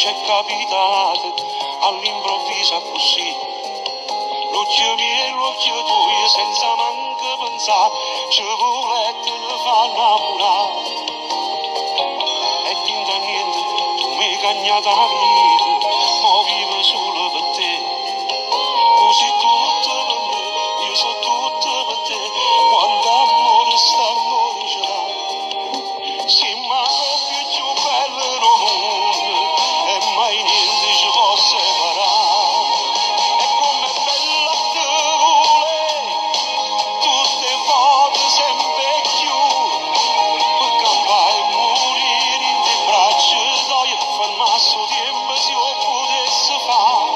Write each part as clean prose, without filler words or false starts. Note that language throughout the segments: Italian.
c'è capitato all'improvviso così. L'occhio mio e l'occhio tuo senza manco pensare ci volete ne fa innamorare. E niente a niente tu mi hai cagnata la vita, ma vivo solo per te. Tu sei tutto per me, io sono tutto per te. Quando amore sta amore ce l'ha, sì ma è più bello del mondo e mai niente ci può separare. E come bella te vuole, tutte volte sempre più, per campare e morire in te braccia, dai e fermarsi il tempo se io potessi fare.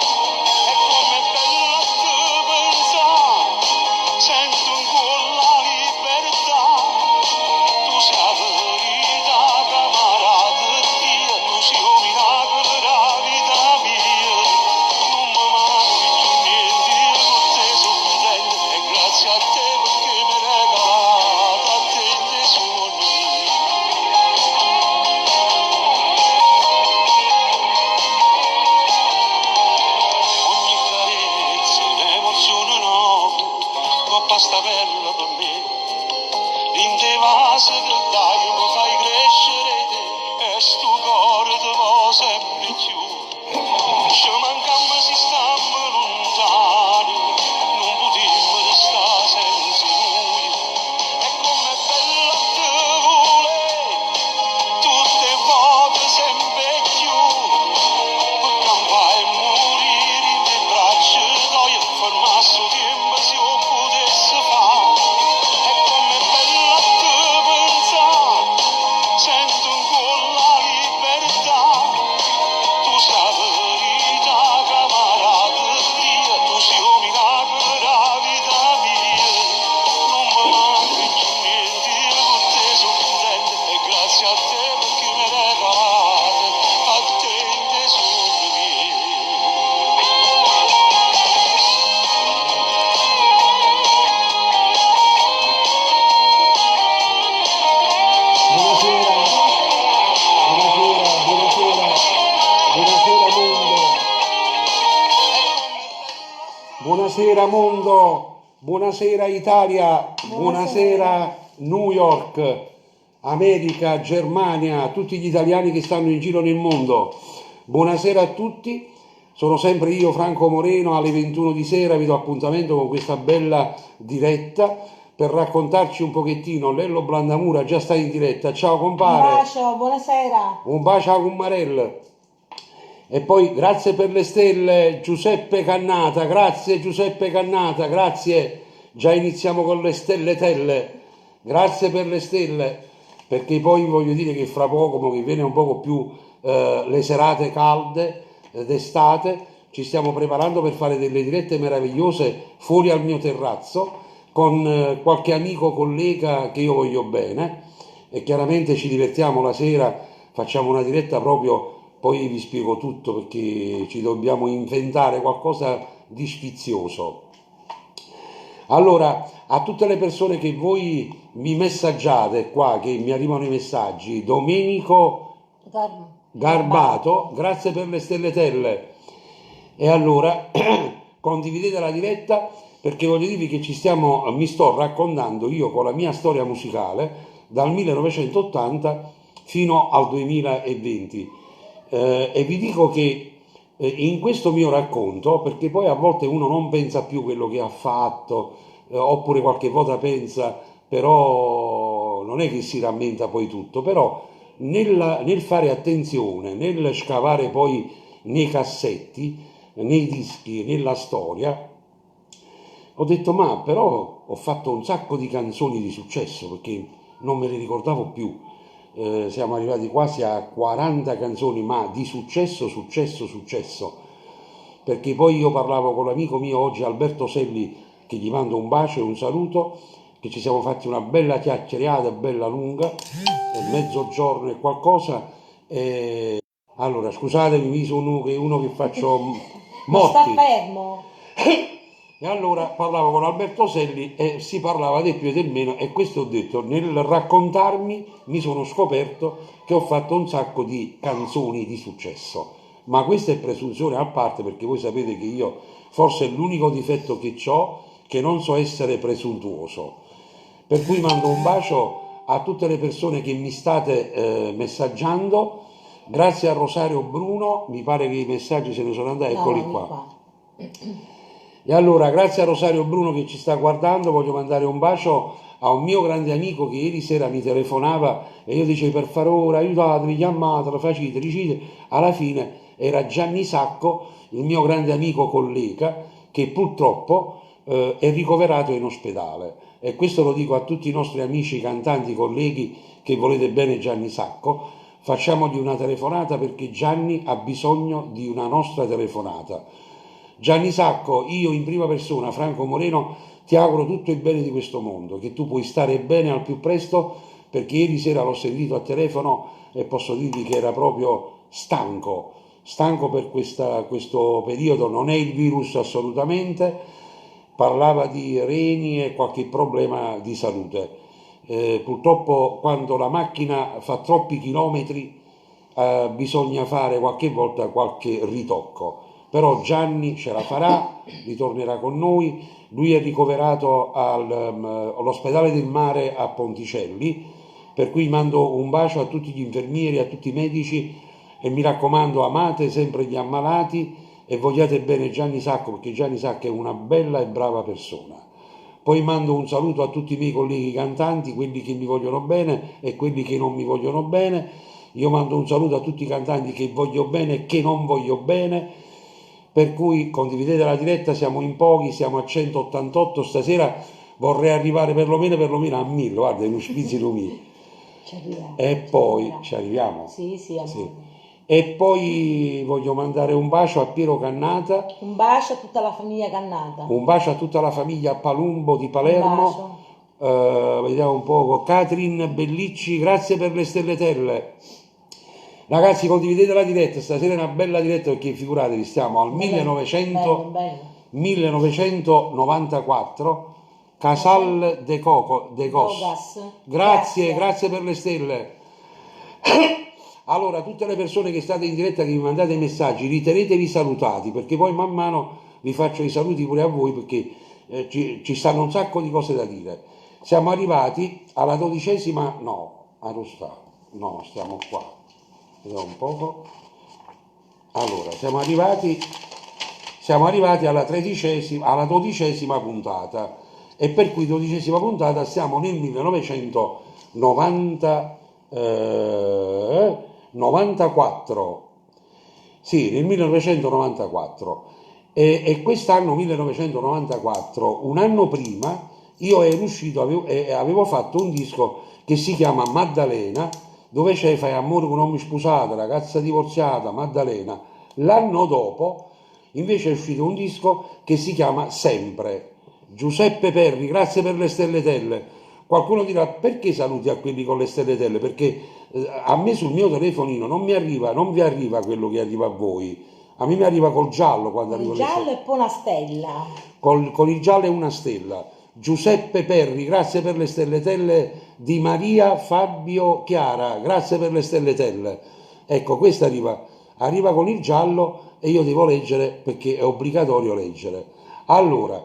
E come bella te pensare, sento ancora la libertà. Tu sei la verità, camarata Dio, tu sei un miracolo della vita mia. Non mi manca più niente, io con te sono contento e grazie a te perché mi hai regalato a te i tuoi sogni. Ogni carezza è un'emozione nuova, coppa sta bella per me. In te vase che dai mi fai crescere te, e sto cuore ti va sempre più. Ci mancammo si stiamo lontani, non potremmo restare senza noi. E come bella te vuole, tutte volte sempre più, per campare e morire in te braccia, dai e fermarsi il tempo se io potessi fare. E come bella te pensare, sento ancora la libertà. Tu sei la verità, camarata Dio, tu sei un miracolo della vita mia. Non mi manca più niente, io con te sono contento e grazie a te perché mi hai regalato a te i tuoi sogni miei. Buonasera mondo, buonasera mondo, buonasera Italia, buonasera New York, America, Germania, tutti gli italiani che stanno in giro nel mondo. Buonasera a tutti, sono sempre io Franco Moreno, alle 21 di sera vi do appuntamento con questa bella diretta per raccontarci un pochettino. Lello Blandamura già sta in diretta, ciao Un compare, bacio, buonasera. un bacio a Cummarell. E poi grazie per le stelle Giuseppe Cannata, grazie Giuseppe Cannata, grazie, già iniziamo con le stelle telle, grazie per le stelle, perché poi voglio dire che fra poco, mo che viene un poco più le serate calde d'estate, ci stiamo preparando per fare delle dirette meravigliose fuori al mio terrazzo con qualche amico, collega che io voglio bene e chiaramente ci divertiamo la sera, facciamo una diretta proprio. Poi vi spiego tutto perché ci dobbiamo inventare qualcosa di sfizioso. Allora, a tutte le persone che voi mi messaggiate qua, che mi arrivano i messaggi, Domenico Garbato, grazie per le stelletelle. E allora, condividete la diretta perché voglio dirvi che mi sto raccontando io con la mia storia musicale dal 1980 fino al 2020. E vi dico che in questo mio racconto, perché poi a volte uno non pensa più quello che ha fatto, oppure qualche volta pensa, però non è che si rammenta poi tutto, però nel fare attenzione, nel scavare poi nei cassetti, nei dischi, nella storia, ho detto ma però ho fatto un sacco di canzoni di successo perché non me le ricordavo più. Siamo arrivati quasi a 40 canzoni, ma di successo, perché poi io parlavo con l'amico mio oggi Alberto Selli, che gli mando un bacio e un saluto, che ci siamo fatti una bella chiacchierata, bella lunga, mezzogiorno e qualcosa. Allora, scusatemi, mi sono uno che faccio Non sta morti. fermo. E allora parlavo con Alberto Selli e si parlava del più e del meno e questo ho detto, nel raccontarmi mi sono scoperto che ho fatto un sacco di canzoni di successo. ma questa è presunzione a parte, perché voi sapete che io forse è l'unico difetto che ho, che non so essere presuntuoso. Per cui mando un bacio a tutte le persone che mi state messaggiando. Grazie a Rosario Bruno, mi pare che i messaggi se ne sono andati, No, eccoli vieni qua. qua. E allora, grazie a Rosario Bruno che ci sta guardando, voglio mandare un bacio a un mio grande amico che ieri sera mi telefonava e io dicevo per favore aiutatemi, chiamatelo, facete, dicite. Alla fine era Gianni Sacco, il mio grande amico collega, che purtroppo è ricoverato in ospedale. E questo lo dico a tutti i nostri amici, cantanti, colleghi che volete bene Gianni Sacco. Facciamogli una telefonata perché Gianni ha bisogno di una nostra telefonata. Gianni Sacco, io in prima persona, Franco Moreno, ti auguro tutto il bene di questo mondo, che tu puoi stare bene al più presto, perché ieri sera l'ho sentito a telefono e posso dirvi che era proprio stanco per questo periodo, non è il virus assolutamente, parlava di reni e qualche problema di salute. Purtroppo quando la macchina fa troppi chilometri bisogna fare qualche volta qualche ritocco. Però Gianni ce la farà, ritornerà con noi, lui è ricoverato all'ospedale del mare a Ponticelli, per cui mando un bacio a tutti gli infermieri, a tutti i medici e mi raccomando amate sempre gli ammalati e vogliate bene Gianni Sacco perché Gianni Sacco è una bella e brava persona. Poi mando un saluto a tutti i miei colleghi cantanti, quelli che mi vogliono bene e quelli che non mi vogliono bene. Io mando un saluto a tutti i cantanti che voglio bene e che non voglio bene. Per cui condividete la diretta, siamo in pochi, siamo a 188, stasera vorrei arrivare perlomeno a 1000, guarda, in uspizio mio. Ci arriviamo. E poi ci arriviamo. Sì, amore. E poi voglio mandare un bacio a Piero Cannata, Un bacio a tutta la famiglia Cannata. un bacio a tutta la famiglia Palumbo di Un Palermo. bacio. Vediamo un poco, Catrin Bellicci, grazie per le stelletelle. Ragazzi, condividete la diretta, stasera è una bella diretta perché figuratevi, stiamo al Bello. 1994, Casal de Cos. Dogas. Grazie per le stelle. Allora, tutte le persone che state in diretta, che mi mandate i messaggi, ritenetevi salutati, perché poi man mano vi faccio i saluti pure a voi, perché ci stanno un sacco di cose da dire. Siamo arrivati alla 12ª, no, stiamo qua. Vediamo un poco. Allora, siamo arrivati alla 12ª puntata e per cui 12ª puntata siamo nel 1994. Sì, nel 1994. E quest'anno 1994, un anno prima, io ero uscito, avevo fatto un disco che si chiama Maddalena, dove c'è Fai amore con un uomo sposato, ragazza divorziata, Maddalena. L'anno dopo invece è uscito un disco che si chiama Sempre. Giuseppe Perri, grazie per le stelletelle. Qualcuno dirà perché saluti a quelli con le stelletelle? Perché a me sul mio telefonino non vi arriva quello che arriva a voi. A me mi arriva col giallo quando arrivo Il le giallo e poi una stella. con il giallo e una stella. Giuseppe Perri, grazie per le stelletelle di Maria Fabio Chiara, grazie per le stelletelle. Ecco, questa arriva con il giallo e io devo leggere perché è obbligatorio leggere. Allora,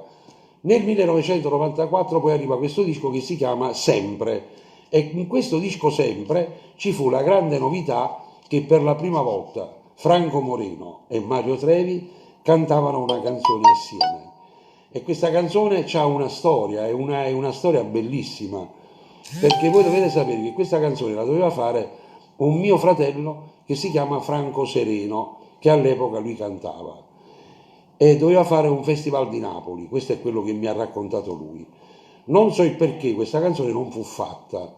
nel 1994 poi arriva questo disco che si chiama Sempre e in questo disco Sempre ci fu la grande novità che per la prima volta Franco Moreno e Mario Trevi cantavano una canzone assieme. E questa canzone ha una storia, è una storia bellissima, perché voi dovete sapere che questa canzone la doveva fare un mio fratello che si chiama Franco Sereno, che all'epoca lui cantava, e doveva fare un festival di Napoli, questo è quello che mi ha raccontato lui. Non so il perché questa canzone non fu fatta.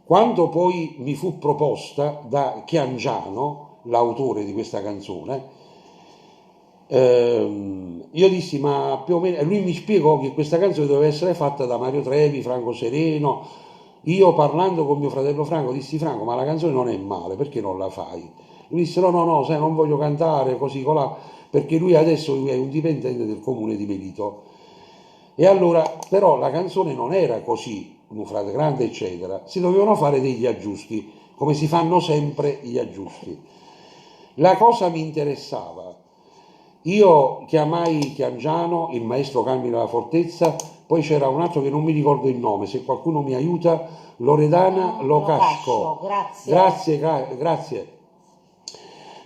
Quando poi mi fu proposta da Chiangiano, l'autore di questa canzone, io dissi ma più o meno, e lui mi spiegò che questa canzone doveva essere fatta da Mario Trevi, Franco Sereno. Io parlando con mio fratello Franco dissi Franco ma la canzone non è male, perché non la fai? Lui disse no, sai, non voglio cantare così colà, perché lui adesso è un dipendente del comune di Melito. E allora però la canzone non era così, un frate grande eccetera, si dovevano fare degli aggiusti, come si fanno sempre gli aggiusti. La cosa mi interessava. Io chiamai Chiangiano, il maestro Carmine La Fortezza, poi c'era un altro che non mi ricordo il nome, se qualcuno mi aiuta, Loredana Locasco. Grazie. Grazie, grazie.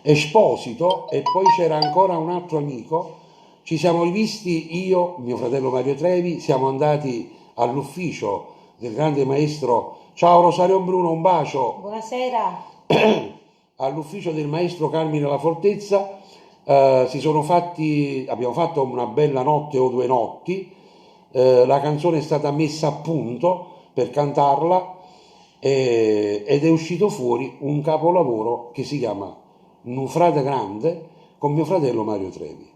Esposito, e poi c'era ancora un altro amico. Ci siamo rivisti io, mio fratello Mario Trevi, siamo andati all'ufficio del grande maestro. Ciao Rosario Bruno, un bacio. Buonasera. All'ufficio del maestro Carmine La Fortezza. Abbiamo fatto una bella notte o 2 notti. La canzone è stata messa a punto per cantarla ed è uscito fuori un capolavoro che si chiama Un frate grande con mio fratello Mario Trevi.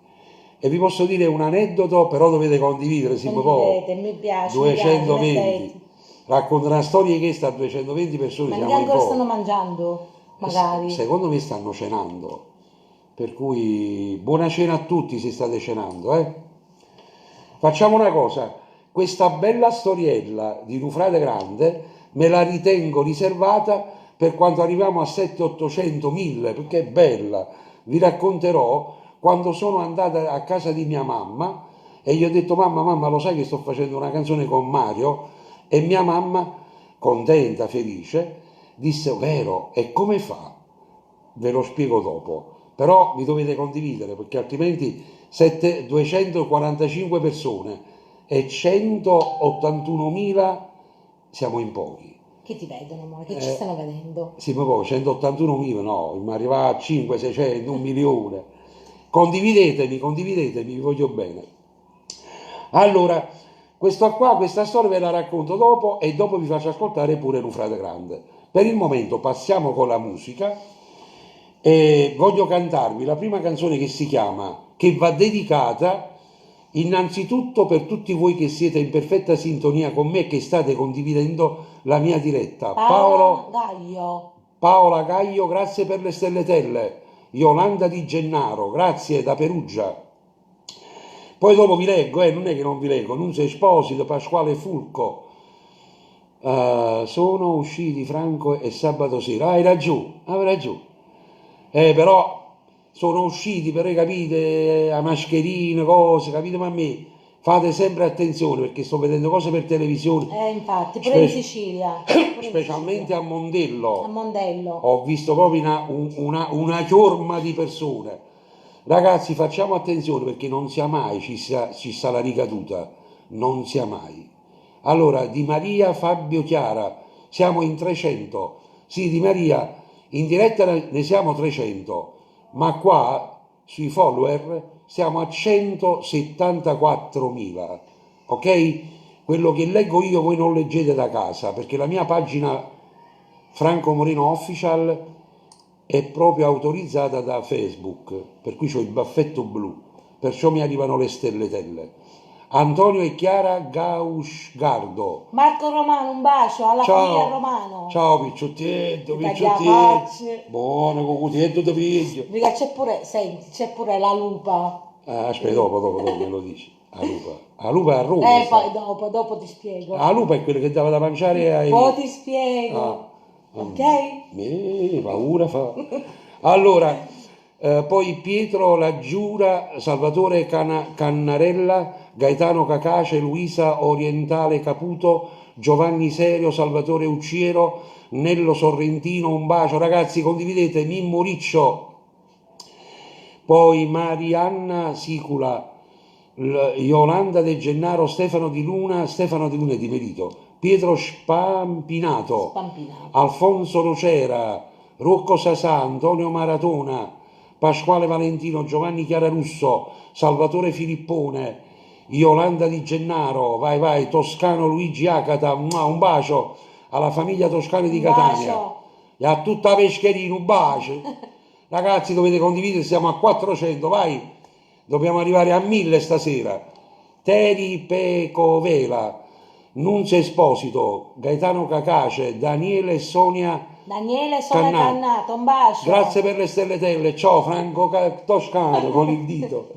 E vi posso dire un aneddoto, però dovete condividere, Condividete, mi piace, 220. mettete. Racconta una storia che sta a 220 persone, Ma siamo neanche in ancora pochi. stanno mangiando, magari. Secondo me stanno cenando. Per cui buona cena a tutti se state cenando, eh? Facciamo una cosa, questa bella storiella di un frate grande me la ritengo riservata per quando arriviamo a 700, 800, 1000, perché è bella. Vi racconterò quando sono andata a casa di mia mamma e gli ho detto mamma, lo sai che sto facendo una canzone con Mario? E mia mamma, contenta, felice, disse vero, e come fa? Ve lo spiego dopo. Però vi dovete condividere perché altrimenti 245 persone e 181.000 siamo in pochi. Che ti vedono, amore? Che ci stanno vedendo? Sì, ma poi 181.000 no, ma arriva a 5, 600, 1 milione. Condividetemi, vi voglio bene. Allora, questa storia ve la racconto dopo e dopo vi faccio ascoltare pure Un frate grande. Per il momento passiamo con la musica. E voglio cantarvi la prima canzone che va dedicata innanzitutto per tutti voi che siete in perfetta sintonia con me e che state condividendo la mia diretta. Paola Gaglio, grazie per le stelletelle. Yolanda Di Gennaro, grazie da Perugia. Poi dopo vi leggo, non è che non vi leggo, Nunzio Esposito, Pasquale Fulco. Sono usciti Franco e sabato sera. Hai ragione. Però sono usciti, però capite, a mascherine, cose, capite, ma a me fate sempre attenzione perché sto vedendo cose per televisione. Infatti, pure in Sicilia. Specialmente a Mondello. A Mondello. Ho visto proprio una chiorma di persone. Ragazzi, facciamo attenzione perché non sia mai ci sta la ricaduta, non sia mai. Allora, Di Maria, Fabio, Chiara, siamo in 300. Sì, Di Maria, in diretta ne siamo 300, ma qua sui follower siamo a 174.000, ok? Quello che leggo io voi non leggete da casa, perché la mia pagina Franco Moreno Official è proprio autorizzata da Facebook, per cui ho il baffetto blu, perciò mi arrivano le stelletelle. Antonio e Chiara Gausgardo. Marco Romano, un bacio alla famiglia Romano. Ciao picciottietto. Buono, cocutietto di figlio. Mica c'è pure la lupa. Aspetta, dopo me lo dici. La lupa è a Roma. Poi dopo ti spiego. La lupa è quella che dava da mangiare ai... Poi ti spiego. Ok? Paura fa. Allora, poi Pietro La Giura, Salvatore Cannarella, Gaetano Cacace, Luisa Orientale Caputo, Giovanni Serio, Salvatore Ucciero, Nello Sorrentino, un bacio. Ragazzi, condividete, Mimmo Riccio, poi Marianna Sicula, Yolanda De Gennaro, Stefano Di Luna e Di Merito, Pietro Spampinato, Alfonso Nocera, Rocco Sasà, Antonio Maratona, Pasquale Valentino, Giovanni Chiararusso, Salvatore Filippone, Yolanda Di Gennaro, vai, Toscano Luigi Acata, un bacio alla famiglia Toscana di Catania e a tutta la Pescherina, un bacio. Ragazzi, dovete condividere, siamo a 400, vai, dobbiamo arrivare a 1000 stasera. Teri Pecovela, Nunzio Esposito, Gaetano Cacace, Daniele Sonia Cannato, un bacio. Grazie per le stelletelle, ciao Franco Toscano con il dito.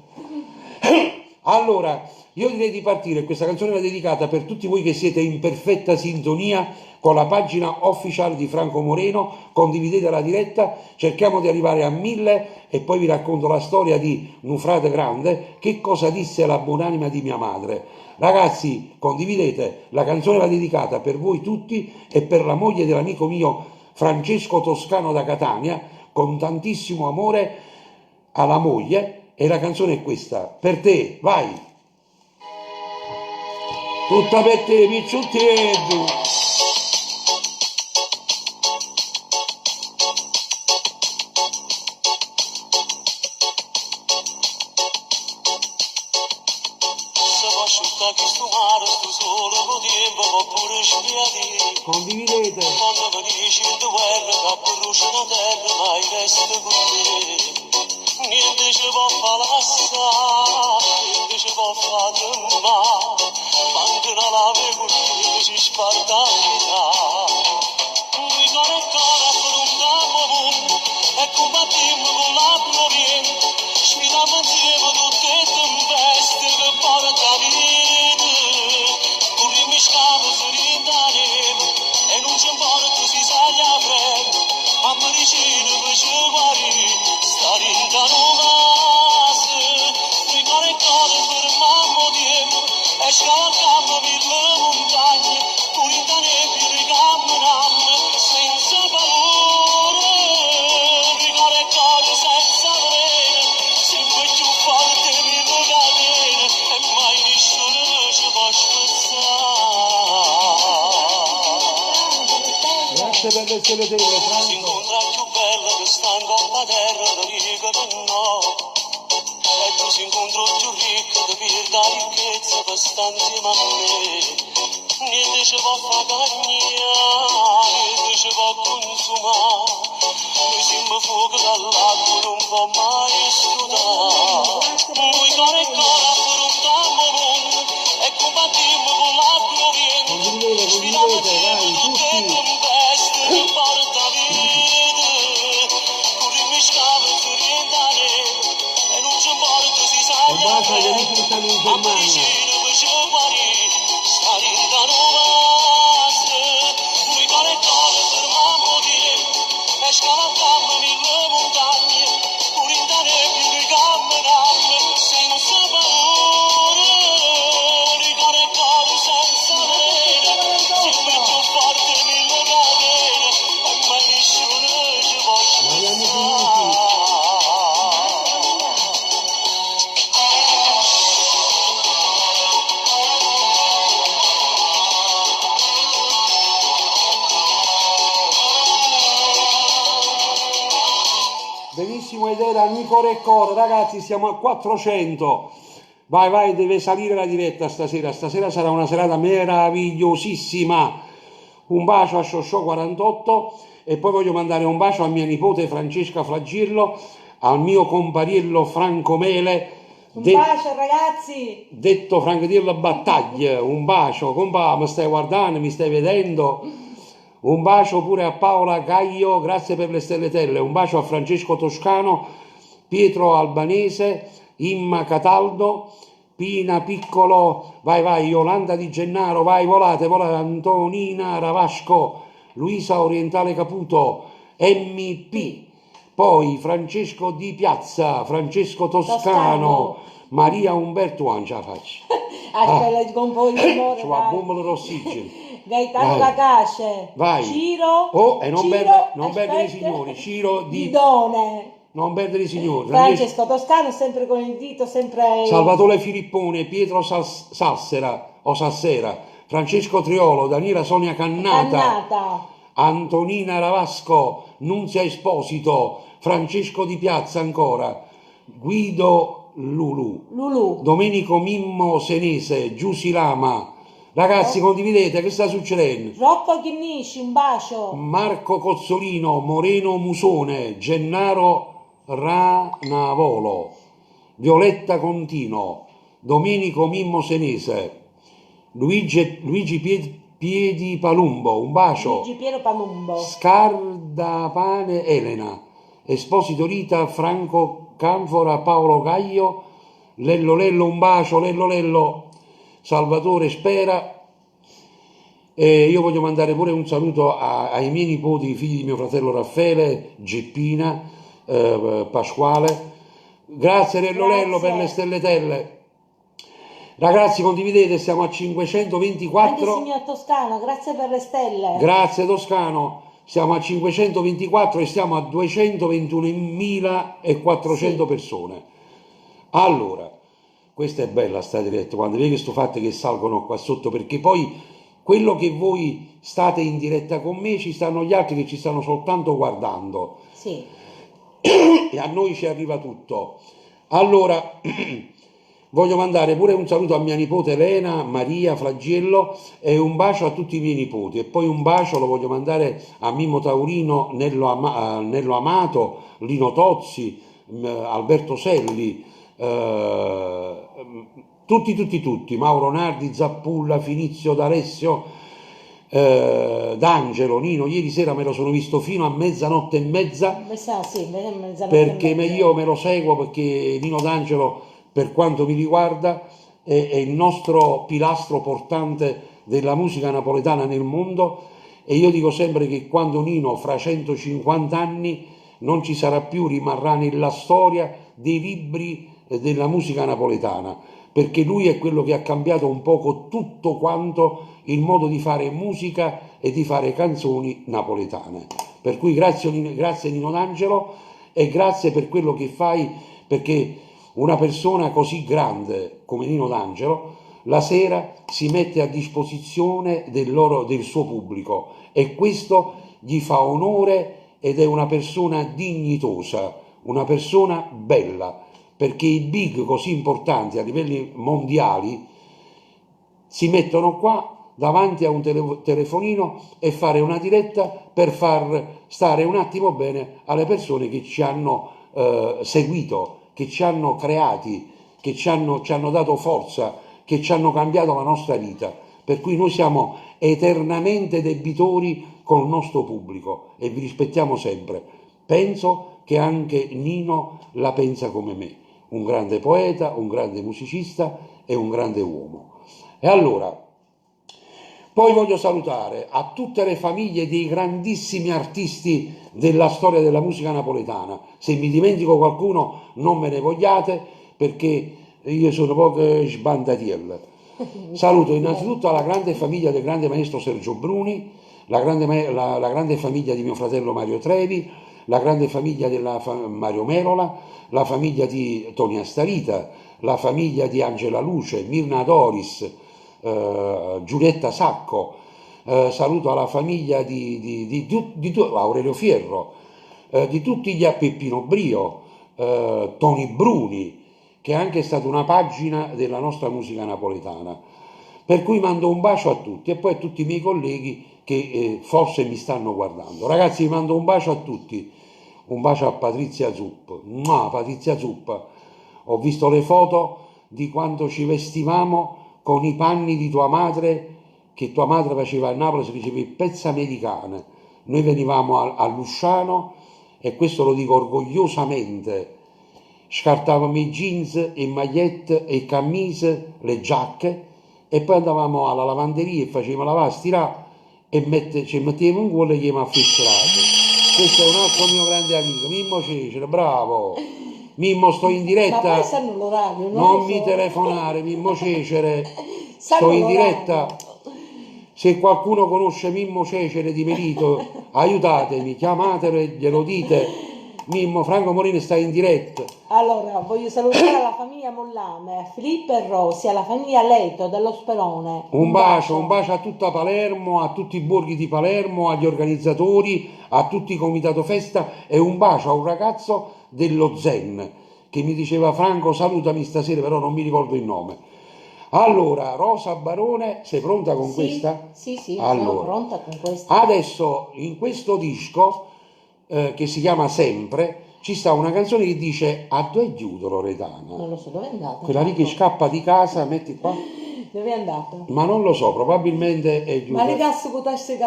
Allora, io direi di partire. Questa canzone va dedicata per tutti voi che siete in perfetta sintonia con la pagina officiale di Franco Moreno. Condividete la diretta, cerchiamo di arrivare a 1000 e poi vi racconto la storia di un frate grande, che cosa disse la buonanima di mia madre. Ragazzi, condividete, la canzone va dedicata per voi tutti e per la moglie dell'amico mio Francesco Toscano da Catania, con tantissimo amore alla moglie. E la canzone è questa, per te, vai! Tutta per te, picciottieddu! Se va asciutta che sto mare, sto solo con tempo, ma pure sbiadì. Condividete! Quando finisce il guerra, che brucia la terra, mai resta con te. Niente ci può fare assai, niente ci può fare mai, manca una lave con te ci sparta la vita. Lui non è cara per un dammo e combattiamo con la provvienza, sfidiamo insieme tutte le tempeste che porta vita. Corriamo scavo su rintaneve e non ci importa si sa gli aprendo, ma medicina per ci guarire. Starintano mase, ricorre cuore per mammo dietro, e scavalcando mille montagne, curintane più di camminam, senza paura. Ricorre cuore senza freno, sempre più forte mille catene, e mai nessuno ci può spezzare. Grazie per le stelle, Si Franco! incontra più bella che sta in coppa terra, da dico che no. E tu si incontra più ricca che per la ricchezza per sta insieme a me. Niente ci può far cagnare, niente ci può consumare. Noi siamo fuoco dall'acqua, non può mai sudare. Noi cuore e cuore per un tammo mondo, e combattiamo con la provvienza. Sfidiamo insieme tutte le tempeste che porta vita. Corriamo scavo su rintaneve e non ci importa si sa E basta, gli amici che stanno in a Germania! medicina per ci guarire. Sta rintano mase, noi cuore e cuore per mammo dietro, e scavalcando mille montagne, curintane più di camminam, senza paura. Cuore e cuore senza freno, sempre più forte mille catene, e mai nessuno ci può spezzare. Benissimo, ed era Nicore e Core, ragazzi, siamo a 400. Vai, vai, deve salire la diretta stasera. Stasera sarà una serata meravigliosissima. Un bacio a Sciosciò 48 e poi voglio mandare un bacio a mia nipote Francesca Flagillo, al mio compariello Franco Mele, Un bacio ragazzi! detto Franco Dirla Battaglia. Un bacio, compa, mi stai guardando, mi stai vedendo? Un bacio pure a Paola Gaio, grazie per le stelletelle. Un bacio a Francesco Toscano, Pietro Albanese, Imma Cataldo, Pina Piccolo, vai vai, Yolanda Di Gennaro, vai, volate, volate, Antonina Ravasco, Luisa Orientale Caputo, MP, poi Francesco Di Piazza, Francesco Toscano, Maria Umberto, non ce la faccio. Aspetta, con un po' di amore, Ci va dai. bombola d'ossigeno. Gaetano Vai. Lacace, Vai. Ciro, Oh, e non Ciro, perdere, non perdere i aspetta, signori, Ciro di... Didone, Non perdere i signori. Francesco Toscano, sempre con il dito, sempre... Salvatore Filippone, Pietro Sassera o Sassera, Francesco Triolo, Daniela Sonia Cannata, Antonina Ravasco, Nunzia Esposito, Francesco Di Piazza ancora, Guido Lulu, Domenico Mimmo Senese, Giussi Lama. Ragazzi, condividete, che sta succedendo? Rocco Chinnisci, un bacio, Marco Cozzolino, Moreno Musone, Gennaro Ranavolo, Violetta Contino, Domenico Mimmo Senese, Luigi Piedi Palumbo, un bacio, Luigi Piero Palumbo, Scardapane Elena, Esposito Rita, Franco Canfora, Paolo Gaio, Lello Lello, un bacio, Lello Lello, Salvatore Spera. E io voglio mandare pure un saluto ai miei nipoti, i figli di mio fratello Raffaele, Geppina, Pasquale. Grazie Lello Lello per le Grazie. stelletelle. Ragazzi, condividete, siamo a Anche 524. signor Toscano, grazie per le stelle. Grazie Toscano, siamo a 524 e stiamo a 221.400 Sì. persone. Allora, questa è bella sta diretta, quando vedi questo fatto che salgono qua sotto, perché poi quello che voi state in diretta con me, ci stanno gli altri che ci stanno soltanto guardando Sì. e a noi ci arriva tutto. Allora, voglio mandare pure un saluto a mia nipote Elena, Maria, Flagello e un bacio a tutti i miei nipoti. E poi un bacio lo voglio mandare a Mimmo Taurino, Nello Amato, Lino Tozzi, Alberto Selli, tutti, Mauro Nardi, Zappulla, Finizio D'Alessio, D'Angelo, Nino. Ieri sera me lo sono visto fino a mezzanotte e mezza, Sì, mezzanotte e perché mezza. io me lo seguo, perché Nino D'Angelo, per quanto mi riguarda, è il nostro pilastro portante della musica napoletana nel mondo, e io dico sempre che quando Nino fra 150 anni non ci sarà più, rimarrà nella storia dei libri della musica napoletana, perché lui è quello che ha cambiato un poco tutto quanto il modo di fare musica e di fare canzoni napoletane. Per cui grazie Nino D'Angelo, e grazie per quello che fai, perché una persona così grande come Nino D'Angelo la sera si mette a disposizione del suo pubblico, e questo gli fa onore, ed è una persona dignitosa, una persona bella, perché i big così importanti a livelli mondiali si mettono qua davanti a un telefonino e fare una diretta per far stare un attimo bene alle persone che ci hanno seguito, che ci hanno creati, che ci hanno dato forza, che ci hanno cambiato la nostra vita. Per cui noi siamo eternamente debitori col nostro pubblico e vi rispettiamo sempre. Penso che anche Nino la pensa come me, un grande poeta, un grande musicista e un grande uomo. E allora, poi voglio salutare a tutte le famiglie dei grandissimi artisti della storia della musica napoletana. Se mi dimentico qualcuno non me ne vogliate, perché io sono poco sbandatiel. Saluto innanzitutto la grande famiglia del grande maestro Sergio Bruni, la grande famiglia di mio fratello Mario Trevi, la grande famiglia di Mario Merola, la famiglia di Tony Astarita, la famiglia di Angela Luce, Mirna Doris, Giulietta Sacco. Saluto la famiglia di Aurelio Fierro, di tutti gli Peppino Brio, Tony Bruni, che è anche stata una pagina della nostra musica napoletana. Per cui mando un bacio a tutti, e poi a tutti i miei colleghi che forse mi stanno guardando. Ragazzi, vi mando un bacio a tutti, un bacio a Patrizia Zupp. Patrizia Zupp, ho visto le foto di quando ci vestivamo con i panni di tua madre, che tua madre faceva a Napoli, si diceva il pezzo americane. Noi venivamo a Lusciano, e questo lo dico orgogliosamente, scartavamo i jeans, e magliette e camicie, le giacche, e poi andavamo alla lavanderia e facevamo lavare, stirare, e ci mettevamo un gol e gli affisciato. Questo è un altro mio grande amico, Mimmo Cecere, bravo. Mimmo, sto in Ma diretta. poi sanno l'orario, non Non lo mi so. telefonare, Mimmo Cecere. Sanno Sto in l'orario. diretta. Se qualcuno conosce Mimmo Cecere di Melito, aiutatemi, chiamatelo e glielo dite. Mimmo, Franco Morini sta in diretta. Allora, voglio salutare la famiglia Mollame, a Filippo e Rossi, alla famiglia Leto dello Sperone. Un bacio a tutta Palermo, a tutti i borghi di Palermo, agli organizzatori, a tutti i comitato festa, e un bacio a un ragazzo dello Zen che mi diceva: Franco, salutami stasera, però non mi ricordo il nome. Allora, Rosa Barone, sei pronta con Sì, questa? sì, sono Allora, pronta con questa. adesso in questo disco che si chiama Sempre, ci sta una canzone che dice: a dove chiudo Loredana? Non lo so dove è andata. Quella lì che Franco. scappa di casa, metti qua. Dove è andato? Ma non lo so, probabilmente è giù. Ma le cazzo potesse che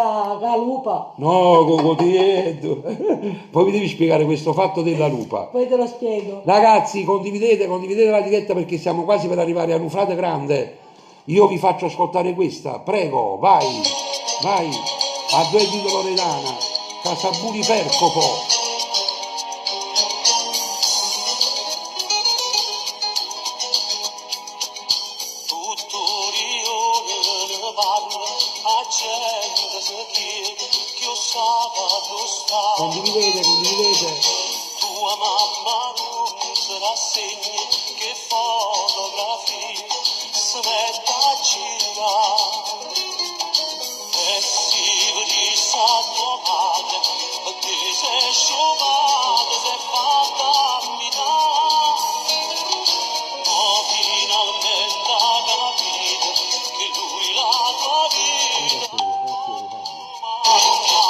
lupa? No, Cocotietto. Poi mi devi spiegare questo fatto della lupa. Poi te lo spiego. Ragazzi, condividete la diretta perché siamo quasi per arrivare a Nufrate Grande. Io vi faccio ascoltare questa, prego, vai, a due di Loredana, Casaburi Percopo. Tutto rione ne parla, a gente si chiede che io sabato sta. Condividete. Tua mamma non se la segni, che fotografie si mette a girare. E si vedi a tua madre, perché sei sciupata, sei fatta a abitare. Oh, finalmente ha capito che lui la tua vita manca.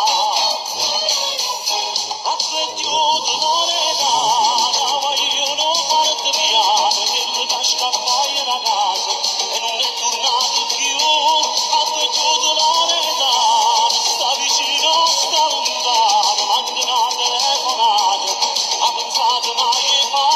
A te chiudo loredana, vogliono farti piano, che lui ti scappai da casa e non è tornato più. A te chiudo loredana, sta vicino, sta lontano, manca una telefonata, ha pensato mai fa,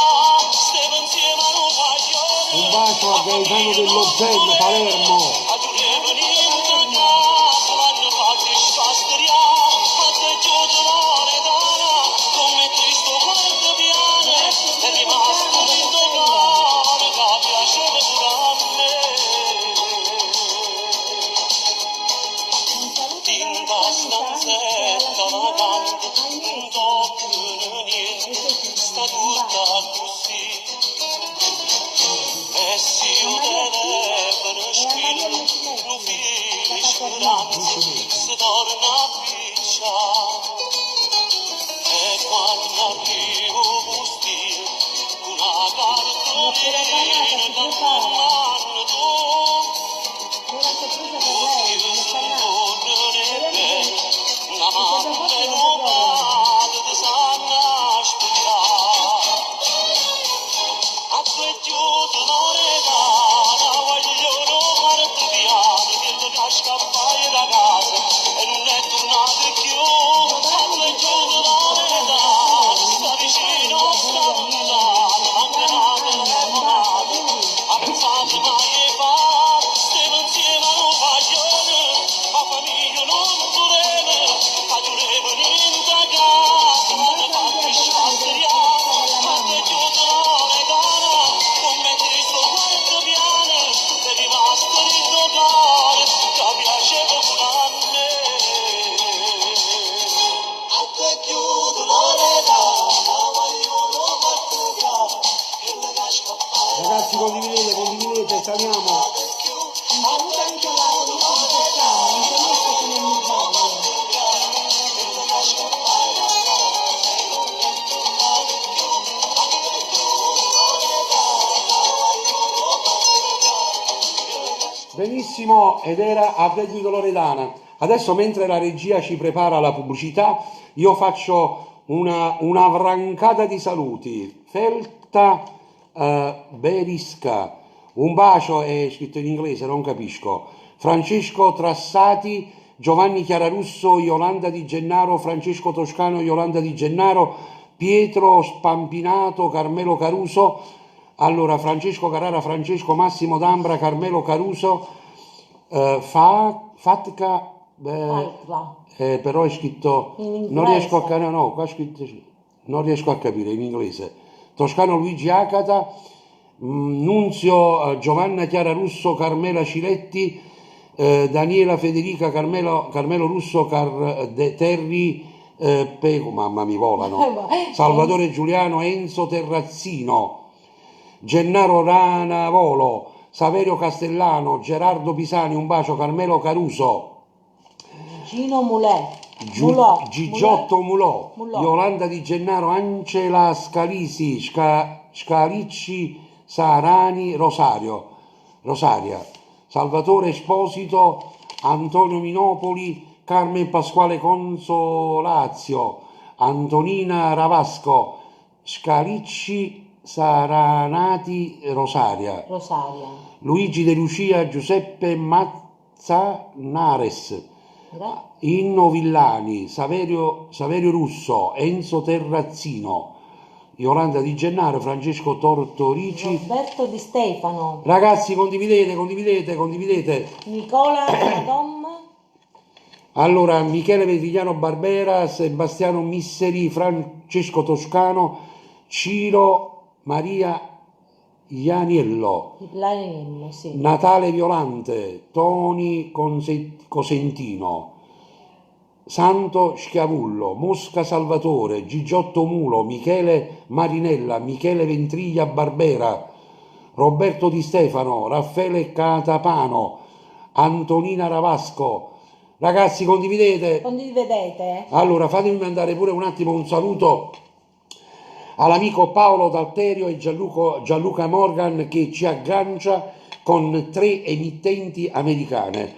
stiamo insieme a un paglione. Un bacio a Gaetano dello Zen, Palermo. A tu ne venite a casa, l'hanno fatti spastoriare, a te chiudo loredana, come Cristo guarda piano, è rimasto un dolore che piaceva pure a me. Tinta stanzetta vacante, non toccano niente, sta tutta così. E se io telefono scrivo, lo fili speranza, si torna a picciare. E quando arrivo postino, una cartolina che non mando tu, una mamma e un padre ti sanno aspettare. A te chiuso loredana, vogliono farti piano, che ti fa scappare da casa e non è tornato più. A te chiuso loredana, sta vicino, sta lontano, manca una telefonata, ha pensato mai fa, stiamo insieme a un paglione, a famiglia non vorremmo, a giuremo niente a casa, ma ne fatti spastoriare, a te chiuso loredana, come Cristo guarda piano, è rimasto l'indogare, che piaceva pure a me. A te chiudo loredana, vogliono farti piano, che le casca fare. Ragazzi, condividete, saliamo. Un saluto anche alla polizia di Toscana, non so neanche se non mi sbaglio. Benissimo, ed era a Veglio Loredana. Adesso, mentre la regia ci prepara la pubblicità, io faccio una vrancata di saluti. Felta Berisca, un bacio, è scritto in inglese, non capisco. Francesco Trassati, Giovanni Chiararusso, Yolanda Di Gennaro, Francesco Toscano, Yolanda Di Gennaro, Pietro Spampinato, Carmelo Caruso. Allora, Francesco Carrara, Francesco Massimo D'Ambra, Carmelo Caruso, Fatka, Altla. però è scritto, In inglese. non riesco a capire, no, qua è scritto, non riesco a capire in inglese. Toscano Luigi Acata, Nunzio Giovanna Chiara Russo, Carmela Ciletti, Daniela Federica, Carmelo Russo, Terri Pego, mamma mi volano, Salvatore Giuliano, Enzo Terrazzino, Gennaro Ranavolo, Saverio Castellano, Gerardo Pisani, un bacio, Carmelo Caruso, Gino Mulè. Mulò. Gigiotto Mulò, Mulò. Yolanda Di Gennaro, Angela Scalisi, Scalicci Sarani, Rosaria, Salvatore Esposito, Antonio Minopoli, Carmen Pasquale Consolazio, Antonina Ravasco, Scalicci Saranati Rosaria, Rosaria. Luigi De Lucia, Giuseppe Mazzanares, Inno Villani, Saverio Russo, Enzo Terrazzino, Yolanda Di Gennaro, Francesco Tortorici. Roberto Di Stefano. Ragazzi, condividete. Nicola Tom. Allora, Michele Verigliano Barbera, Sebastiano Misseri, Francesco Toscano, Ciro Maria Ianiello, L'Aniello, sì. Natale Violante, Toni Cosentino, Santo Schiavullo, Mosca Salvatore, Gigiotto Mulo, Michele Marinella, Michele Ventriglia Barbera, Roberto Di Stefano, Raffaele Catapano, Antonina Ravasco. Ragazzi, condividete. Condividete. Allora, fatemi mandare pure un attimo un saluto all'amico Paolo Dalterio e Gianluca Morgan, che ci aggancia con 3 emittenti americane.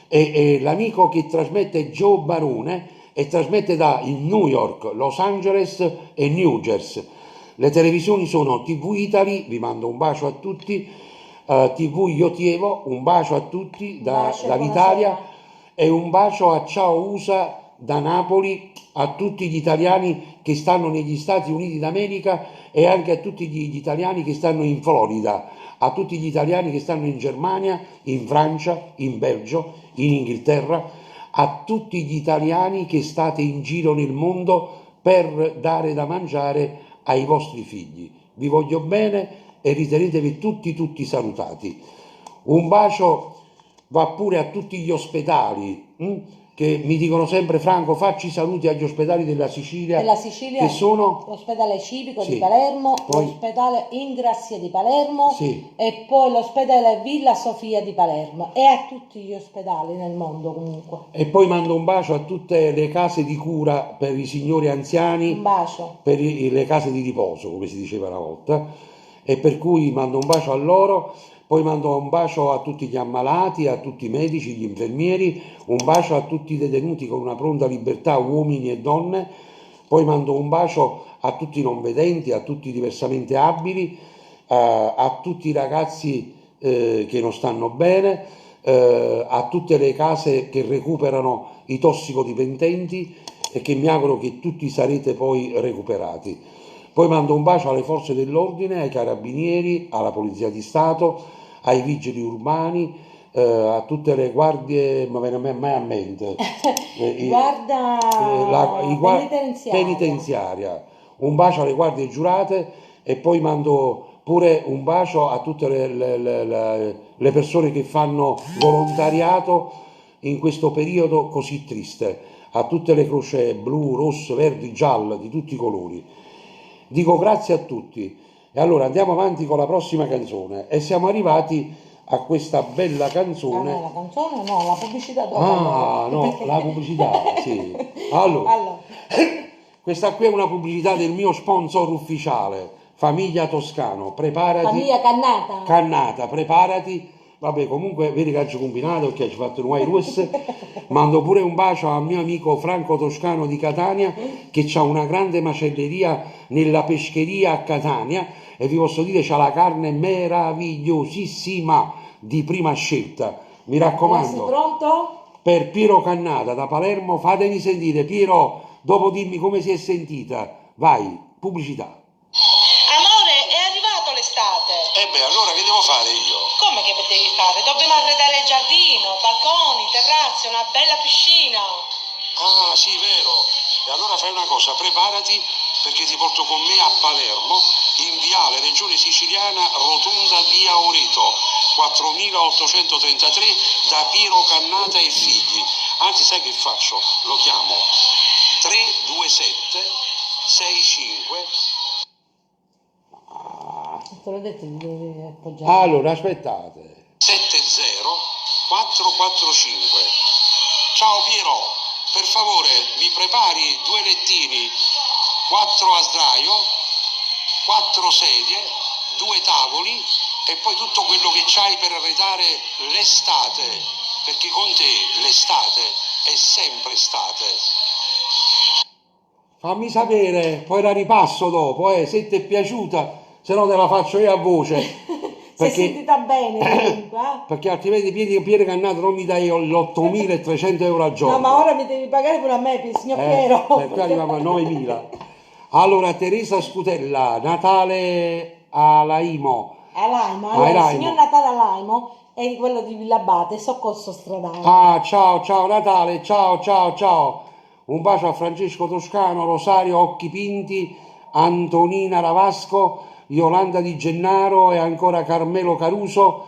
E l'amico che trasmette è Joe Barone e trasmette da New York, Los Angeles e New Jersey. Le televisioni sono TV Italy, vi mando un bacio a tutti, TV Iotievo, un bacio a tutti dall'Italia, e un bacio a Ciao USA da Napoli, a tutti gli italiani che stanno negli Stati Uniti d'America e anche a tutti gli italiani che stanno in Florida, a tutti gli italiani che stanno in Germania, in Francia, in Belgio, in Inghilterra, a tutti gli italiani che state in giro nel mondo per dare da mangiare ai vostri figli. Vi voglio bene e ritenetevi tutti salutati. Un bacio va pure a tutti gli ospedali che mi dicono sempre: Franco, facci i saluti agli ospedali della Sicilia, che sono l'ospedale civico sì, di Palermo, poi l'ospedale Ingrassia di Palermo, sì, e poi l'ospedale Villa Sofia di Palermo, e a tutti gli ospedali nel mondo comunque. e poi mando un bacio a tutte le case di cura per i signori anziani, Un bacio. per le case di riposo, come si diceva una volta, e per cui mando un bacio a loro. Poi mando un bacio a tutti gli ammalati, a tutti i medici, gli infermieri, un bacio a tutti i detenuti con una pronta libertà, uomini e donne. Poi mando un bacio a tutti i non vedenti, a tutti i diversamente abili, a tutti i ragazzi che non stanno bene, a tutte le case che recuperano i tossicodipendenti e che mi auguro che tutti sarete poi recuperati. Poi mando un bacio alle forze dell'ordine, ai carabinieri, alla Polizia di Stato, ai vigili urbani, a tutte le guardie, ma non è mai a mente, penitenziaria. Un bacio alle guardie giurate e poi mando pure un bacio a tutte le persone che fanno volontariato in questo periodo così triste, a tutte le croci blu, rosse, verdi, gialle, di tutti i colori. Dico grazie a tutti. E allora andiamo avanti con la prossima canzone e siamo arrivati a questa bella canzone. La canzone no, la pubblicità dopo. No, la pubblicità, sì. Allora, questa qui è una pubblicità del mio sponsor ufficiale, Famiglia Toscano. Preparati. Famiglia Cannata. Cannata, preparati. Vabbè, comunque vedi che oggi combinato perché ci fatto un guai russe. Mando pure un bacio al mio amico Franco Toscano di Catania, che ha una grande macelleria nella pescheria a Catania, e vi posso dire c'ha la carne meravigliosissima di prima scelta. Mi raccomando. Pronto? Per Piero Cannata da Palermo, fatemi sentire. Piero, dopo dimmi come si è sentita. Vai, pubblicità. Amore, è arrivato l'estate. Allora che devo fare io? Come che devi fare? Dobbiamo arredare il giardino, balconi, terrazze, una bella piscina. Ah, sì, vero. E allora fai una cosa, preparati, perché ti porto con me a Palermo, in viale Regione Siciliana, rotonda via Oreto, 4833, da Piero Cannata e figli. Anzi, sai che faccio? Lo chiamo 327 65. Te l'ho detto, devi appoggiare. Allora, aspettate. 70445. Ciao Piero, per favore mi prepari 2 lettini, 4 a sdraio, 4 sedie, 2 tavoli e poi tutto quello che c'hai per arredare l'estate, perché con te l'estate è sempre estate. Fammi sapere, poi la ripasso dopo, se ti è piaciuta se no te la faccio io a voce. Si è sentita bene comunque, Perché altrimenti Pieri Cannato non mi dai gli 8.300 euro al giorno. No, ma ora mi devi pagare pure a me, signor Piero. Per cui arriviamo a 9.000. Allora, Teresa Scutella, Natale alla Imo. Alaimo, Ah, allora, il Alaimo. signor Natale Alaimo è quello di Villabate, soccorso stradale. Ah, ciao Natale, ciao. Un bacio a Francesco Toscano, Rosario Occhi Pinti, Antonina Ravasco, Yolanda Di Gennaro e ancora Carmelo Caruso.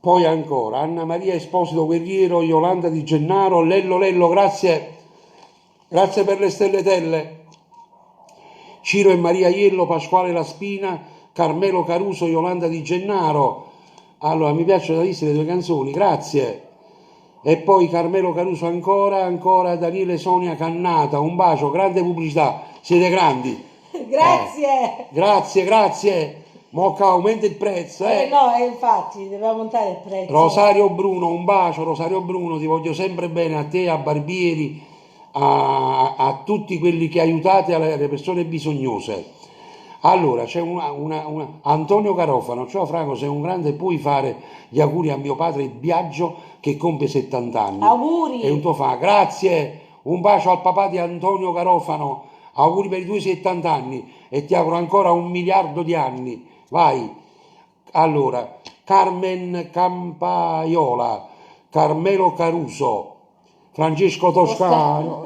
Poi ancora Anna Maria Esposito Guerriero, Yolanda Di Gennaro, Lello, grazie per le stelletelle. Ciro e Maria Iello, Pasquale Laspina, Carmelo Caruso, Yolanda Di Gennaro. Allora, mi piacciono tantissime le tue canzoni, grazie. E poi Carmelo Caruso ancora Daniele Sonia Cannata, un bacio, grande pubblicità, siete grandi. Grazie. Mocca, aumenta il prezzo, No, infatti, deve aumentare il prezzo. Rosario Bruno, un bacio, Rosario Bruno, ti voglio sempre bene, a te, a Barbieri, a tutti quelli che aiutate le persone bisognose. Allora, c'è Antonio Carofano, ciao Franco, sei un grande, puoi fare gli auguri a mio padre Biagio che compie 70 anni. Auguri! E un tuo fa, grazie, un bacio al papà di Antonio Carofano, auguri per i tuoi 70 anni e ti auguro ancora 1 miliardo di anni. Vai. Allora, Carmen Campaiola, Carmelo Caruso, Francesco Toscano.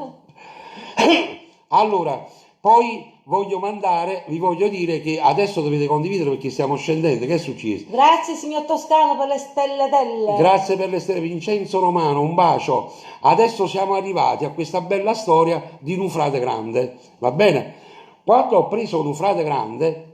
Allora, poi vi voglio dire che adesso dovete condividere perché stiamo scendendo. Che è successo? Grazie signor Toscano per le stelletelle. Grazie per le stelle, Vincenzo Romano, un bacio. Adesso siamo arrivati a questa bella storia di Nufrate Grande, va bene? Quando ho preso Nufrate Grande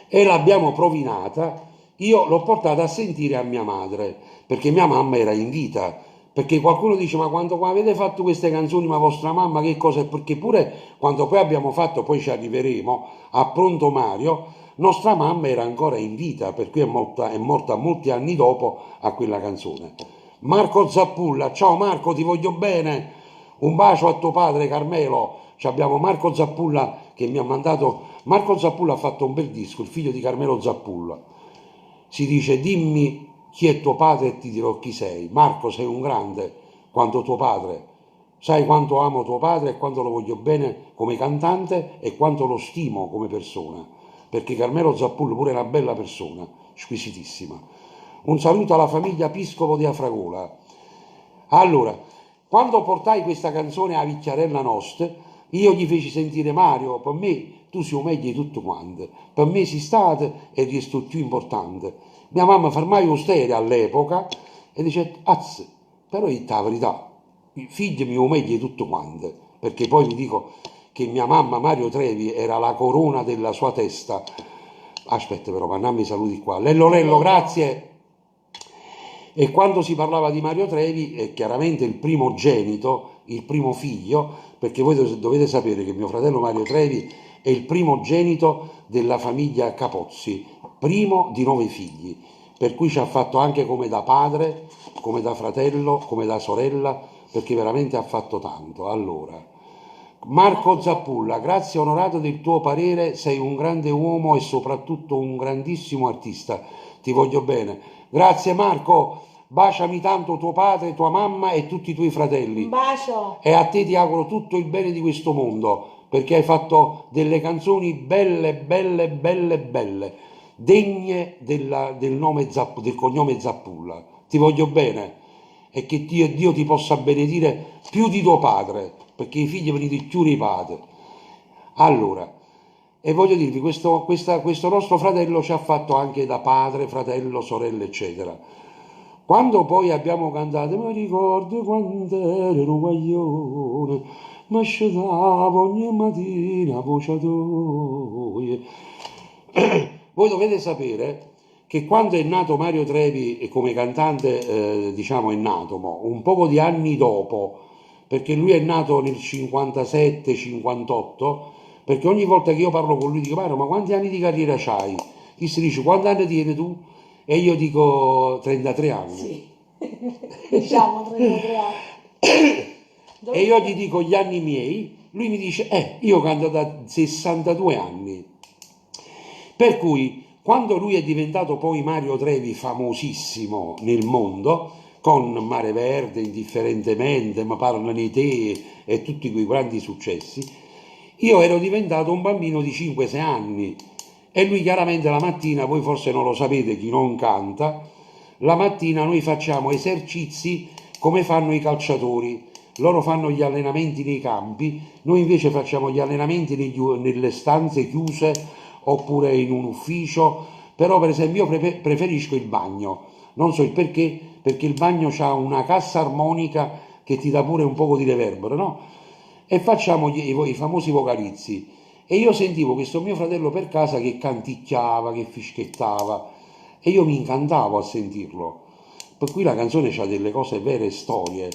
e l'abbiamo provinata, io l'ho portata a sentire a mia madre, perché mia mamma era in vita. Perché qualcuno dice, ma quando avete fatto queste canzoni, ma vostra mamma che cosa è? Perché pure quando poi abbiamo fatto, poi ci arriveremo, a Pronto Mario, nostra mamma era ancora in vita, per cui è morta molti anni dopo a quella canzone. Marco Zappulla, ciao Marco, ti voglio bene, un bacio a tuo padre Carmelo. Abbiamo Marco Zappulla che mi ha mandato, Marco Zappulla ha fatto un bel disco, il figlio di Carmelo Zappulla. Si dice, dimmi chi è tuo padre e ti dirò chi sei. Marco, sei un grande quanto tuo padre. Sai quanto amo tuo padre e quanto lo voglio bene come cantante e quanto lo stimo come persona. Perché Carmelo Zappullo pure è una bella persona, squisitissima. Un saluto alla famiglia Piscopo di Afragola. Allora, quando portai questa canzone a Vicchiarella Nost, io gli feci sentire Mario, per me tu sei meglio di tutto quanto. Per me sei stato e resto più importante. Mia mamma fermai stereo all'epoca e dice, però è la verità, il figlio mio meglio di tutto quanto, perché poi gli dico che mia mamma Mario Trevi era la corona della sua testa. Aspetta però, Pannammi saluti qua. Lello, grazie. E quando si parlava di Mario Trevi, è chiaramente il primogenito, il primo figlio, perché voi dovete sapere che mio fratello Mario Trevi è il primogenito della famiglia Capozzi, primo di 9 figli, per cui ci ha fatto anche come da padre, come da fratello, come da sorella, perché veramente ha fatto tanto. Allora, Marco Zappulla, grazie onorato del tuo parere, sei un grande uomo e soprattutto un grandissimo artista, ti voglio bene. Grazie Marco, baciami tanto tuo padre, tua mamma e tutti i tuoi fratelli. Un bacio. E a te ti auguro tutto il bene di questo mondo, perché hai fatto delle canzoni belle, degne del cognome Zappulla. Ti voglio bene e che Dio ti possa benedire più di tuo padre, perché i figli venite più dei padri. Allora, e voglio dirvi, questo nostro fratello ci ha fatto anche da padre, fratello, sorella, eccetera. Quando poi abbiamo cantato, mi ricordo quando ero un guaglione, mi asciugavo ogni mattina voce a voi. Voi dovete sapere che quando è nato Mario Trevi come cantante, diciamo è nato un poco di anni dopo, perché lui è nato nel 57-58, perché ogni volta che io parlo con lui dico, Mario, ma quanti anni di carriera c'hai? Lui si dice, quanti anni tieni tu? E io dico 33 anni. Sì, diciamo 33 anni. E io gli dico gli anni miei, lui mi dice, io canto da 62 anni. Per cui, quando lui è diventato poi Mario Trevi famosissimo nel mondo, con Mare Verde, Indifferentemente, Ma parlano di te e tutti quei grandi successi, io ero diventato un bambino di 5-6 anni e lui chiaramente la mattina, voi forse non lo sapete chi non canta, la mattina noi facciamo esercizi come fanno i calciatori, loro fanno gli allenamenti nei campi, noi invece facciamo gli allenamenti nelle stanze chiuse oppure in un ufficio, però per esempio io preferisco il bagno, non so il perché il bagno ha una cassa armonica che ti dà pure un poco di reverbero, no? E facciamo i famosi vocalizzi. E io sentivo questo mio fratello per casa che canticchiava, che fischiettava, e io mi incantavo a sentirlo. Per cui la canzone ha delle cose vere, storie.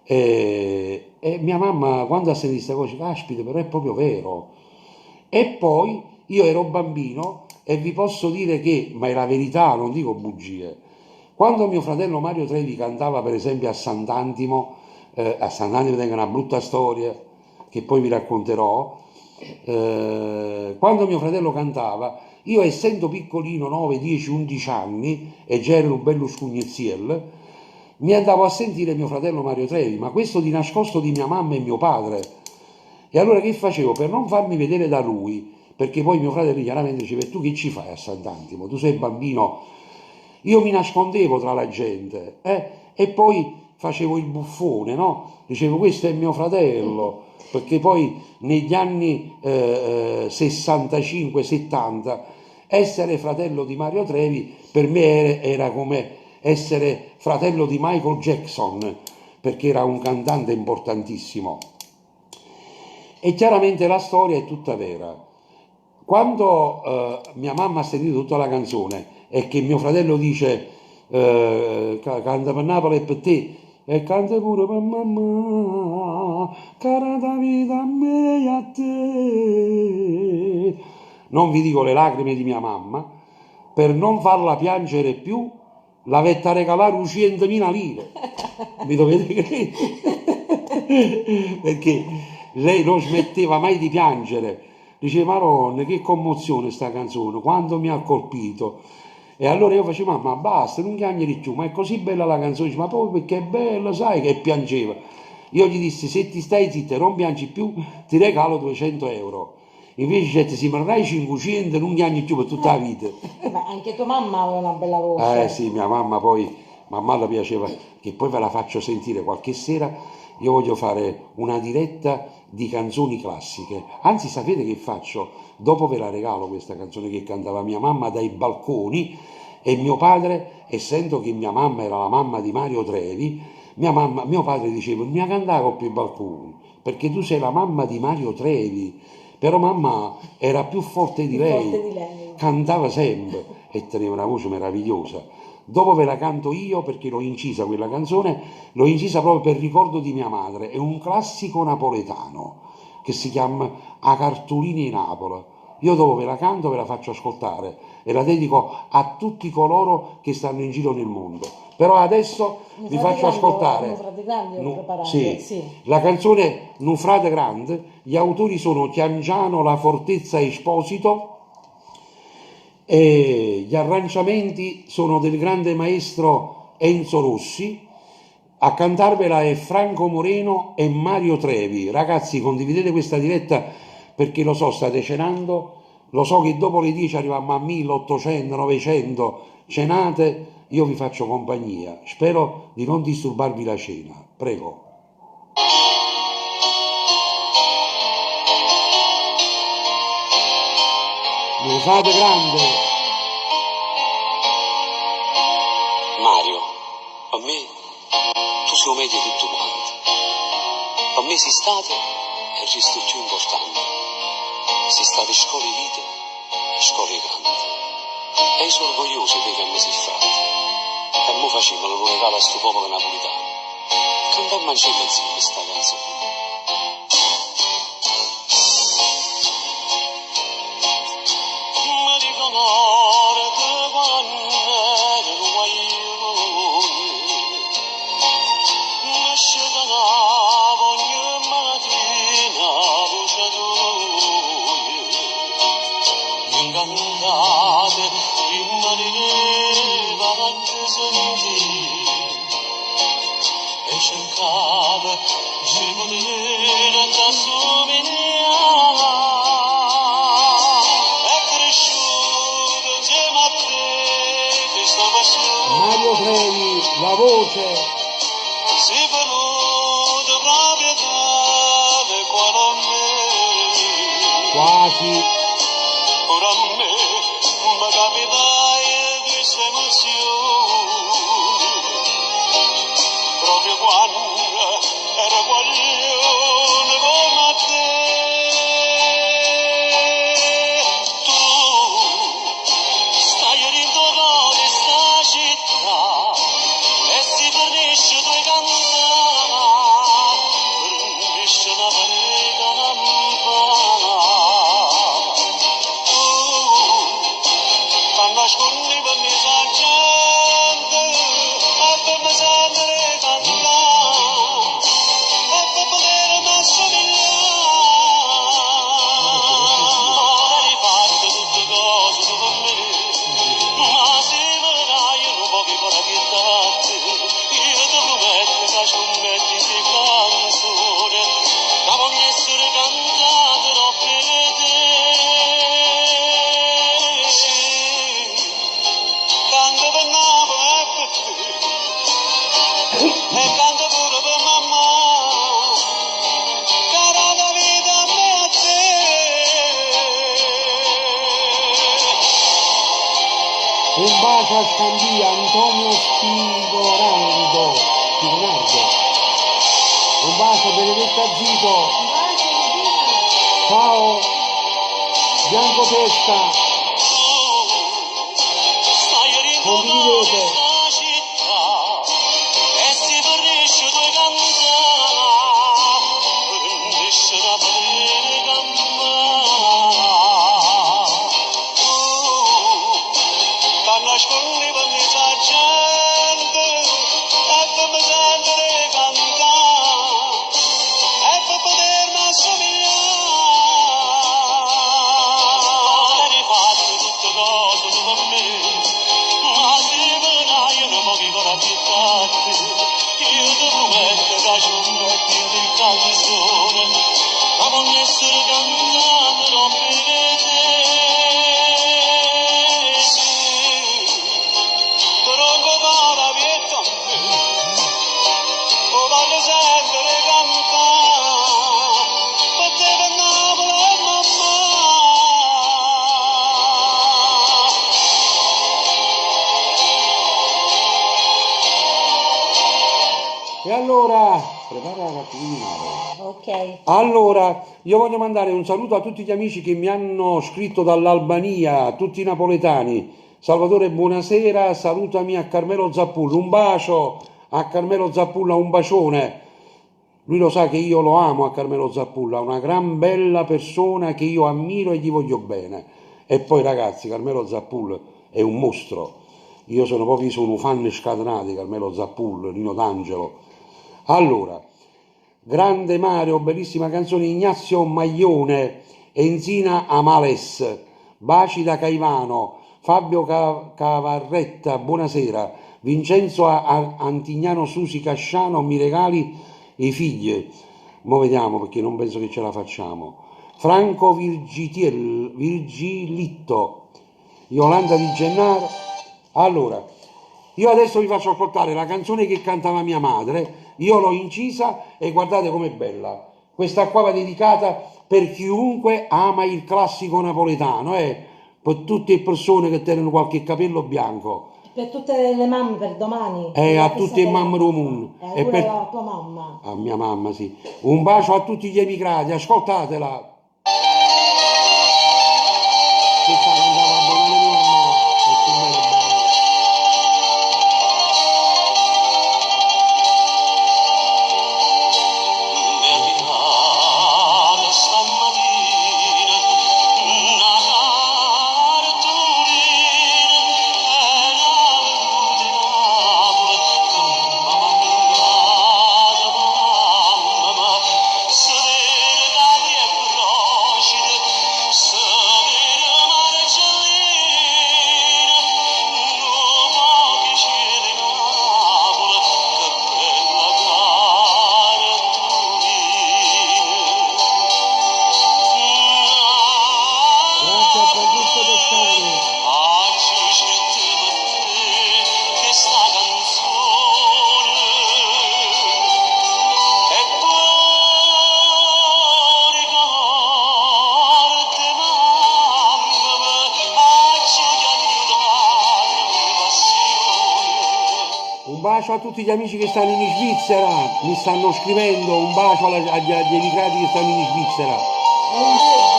E mia mamma, quando ha sentito questa cosa, caspita, però è proprio vero. E poi io ero bambino e vi posso dire che, ma è la verità, non dico bugie, quando mio fratello Mario Trevi cantava per esempio a Sant'Antimo tengo una brutta storia che poi vi racconterò, quando mio fratello cantava, io essendo piccolino, 9, 10, 11 anni, e già ero un bello scugneziel, mi andavo a sentire mio fratello Mario Trevi, ma questo di nascosto di mia mamma e mio padre. E allora che facevo? Per non farmi vedere da lui, perché poi mio fratello chiaramente diceva, tu che ci fai a Sant'Antimo? Tu sei bambino. Io mi nascondevo tra la gente, e poi facevo il buffone, no? Dicevo, questo è mio fratello, perché poi negli anni 65-70 essere fratello di Mario Trevi per me era come essere fratello di Michael Jackson, perché era un cantante importantissimo. E chiaramente la storia è tutta vera. Quando mia mamma ha sentito tutta la canzone e che mio fratello dice canta per Napoli e per te, e canta pure per mamma, cara da vita a me e a te, non vi dico le lacrime di mia mamma, per non farla piangere più, l'avette regalare 100.000 lire, mi dovete credere, perché lei non smetteva mai di piangere, diceva Maronna che commozione sta canzone, quanto mi ha colpito. E allora io facevo, mamma basta, non piangere più, ma è così bella la canzone, dice, ma proprio perché è bella, sai, che piangeva. Io gli dissi, se ti stai zitta e non piangi più, ti regalo 200 euro. Invece se mi darai 500 non piangi più per tutta la vita. Ma anche tua mamma aveva una bella voce. Sì, mia mamma poi, mamma le piaceva, che poi ve la faccio sentire qualche sera, io voglio fare una diretta di canzoni classiche, anzi sapete che faccio? Dopo ve la regalo questa canzone che cantava mia mamma dai balconi e mio padre, essendo che mia mamma era la mamma di Mario Trevi, mio padre diceva non mi cantare con più balconi, perché tu sei la mamma di Mario Trevi, però mamma era più forte di lei, cantava sempre e teneva una voce meravigliosa. Dopo ve la canto io perché l'ho incisa quella canzone, l'ho incisa proprio per ricordo di mia madre, è un classico napoletano che si chiama A Cartolini in Napoli. Io dopo ve la canto, ve la faccio ascoltare e la dedico a tutti coloro che stanno in giro nel mondo. Però adesso vi faccio ascoltare sì, la canzone Nu frate grande, gli autori sono Chiangiano, La Fortezza Esposito, e gli arrangiamenti sono del grande maestro Enzo Rossi, a cantarvela è Franco Moreno e Mario Trevi. Ragazzi, condividete questa diretta perché lo so, state cenando, lo so che dopo le 10 arriviamo a 1800, 900 cenate, io vi faccio compagnia, spero di non disturbarvi la cena, prego. Non fate grande. Mario, a me tu sei meglio di tutti quanti. A me sei stato e resto più importante. Sei stato scuole vite e scuole canti. E sono orgoglioso di che mi sei frate. E mo facevano un regalo a sto popolo napoletano. Cantammo insieme sta canzone. Gun cantate, rimaneva atteso di te e cercava di poter assomigliare. È cresciuto insieme a te questa passione. Mario Trevi, la voce. Si è venuto proprio da cuore a me. Quasi. Ora a me mi capitai questa emozione, proprio quando era guaglione come a te. Tu stai rintorno di sta città e si fornisce due cantare, fornisce una parecchia nascondi per mi sargente e per me sentire cantare e per potermi assomigliare. Rifatto tutte cose tu per me, ma se vedrai un po' che vorrà che date, io ti prometto che ci metti in canzone che voglio essere cantata per te. Canto per Napoli e per te, e canto pure per mamma, cara la vita a me e a te. Un bacio a Scandia, Antonio Spigorando. Un bacio Benedetta Zito. Ciao Bianco Testa. Condividete. Questa città e si fornisce due cantare, fornisce una bella campana. Nascondi per mi sargente e per me sentire cantare e per potermi assomigliare. Rifatto tutte cose tu per me, ma se vedrai un po' che vorrà che date, io ti prometto che ci metti in canzone che voglio essere cantata per te. Tronco cara vieta a me, lo voglio sempre cantare per te, per Napoli e mamma. E allora, prepara la criminale. Ok. Allora, io voglio mandare un saluto a tutti gli amici che mi hanno scritto dall'Albania, tutti i napoletani. Salvatore, buonasera, salutami a Carmelo Zappullo, un bacio a Carmelo Zappulla, un bacione. Lui lo sa che io lo amo a Carmelo Zappulla, una gran bella persona che io ammiro e gli voglio bene. E poi ragazzi, Carmelo Zappulla è un mostro. Io sono un fan scatenato di Carmelo Zappulla, Nino D'Angelo. Allora, grande Mario, bellissima canzone, Ignazio Maglione, Enzina Amales, baci da Caivano, Fabio Cavarretta, buonasera, Vincenzo Antignano, Susi Casciano, mi regali i figli, mo vediamo perché non penso che ce la facciamo, Franco Virgilitto, Yolanda Di Gennaro. Allora, io adesso vi faccio ascoltare la canzone che cantava mia madre, io l'ho incisa e guardate com'è bella. Questa qua va dedicata per chiunque ama il classico napoletano, per tutte le persone che tengono qualche capello bianco. Per tutte le mamme per domani. A tutte le mamme del mondo. E pure la tua mamma. A mia mamma, sì. Un bacio a tutti gli emigrati, ascoltatela. Questa cantava Bonanno mia mamma, è più bella e bella. Sedere da bacio a tutti gli amici che stanno in Svizzera, mi stanno scrivendo, un bacio agli emigrati che stanno in Svizzera. Un beso.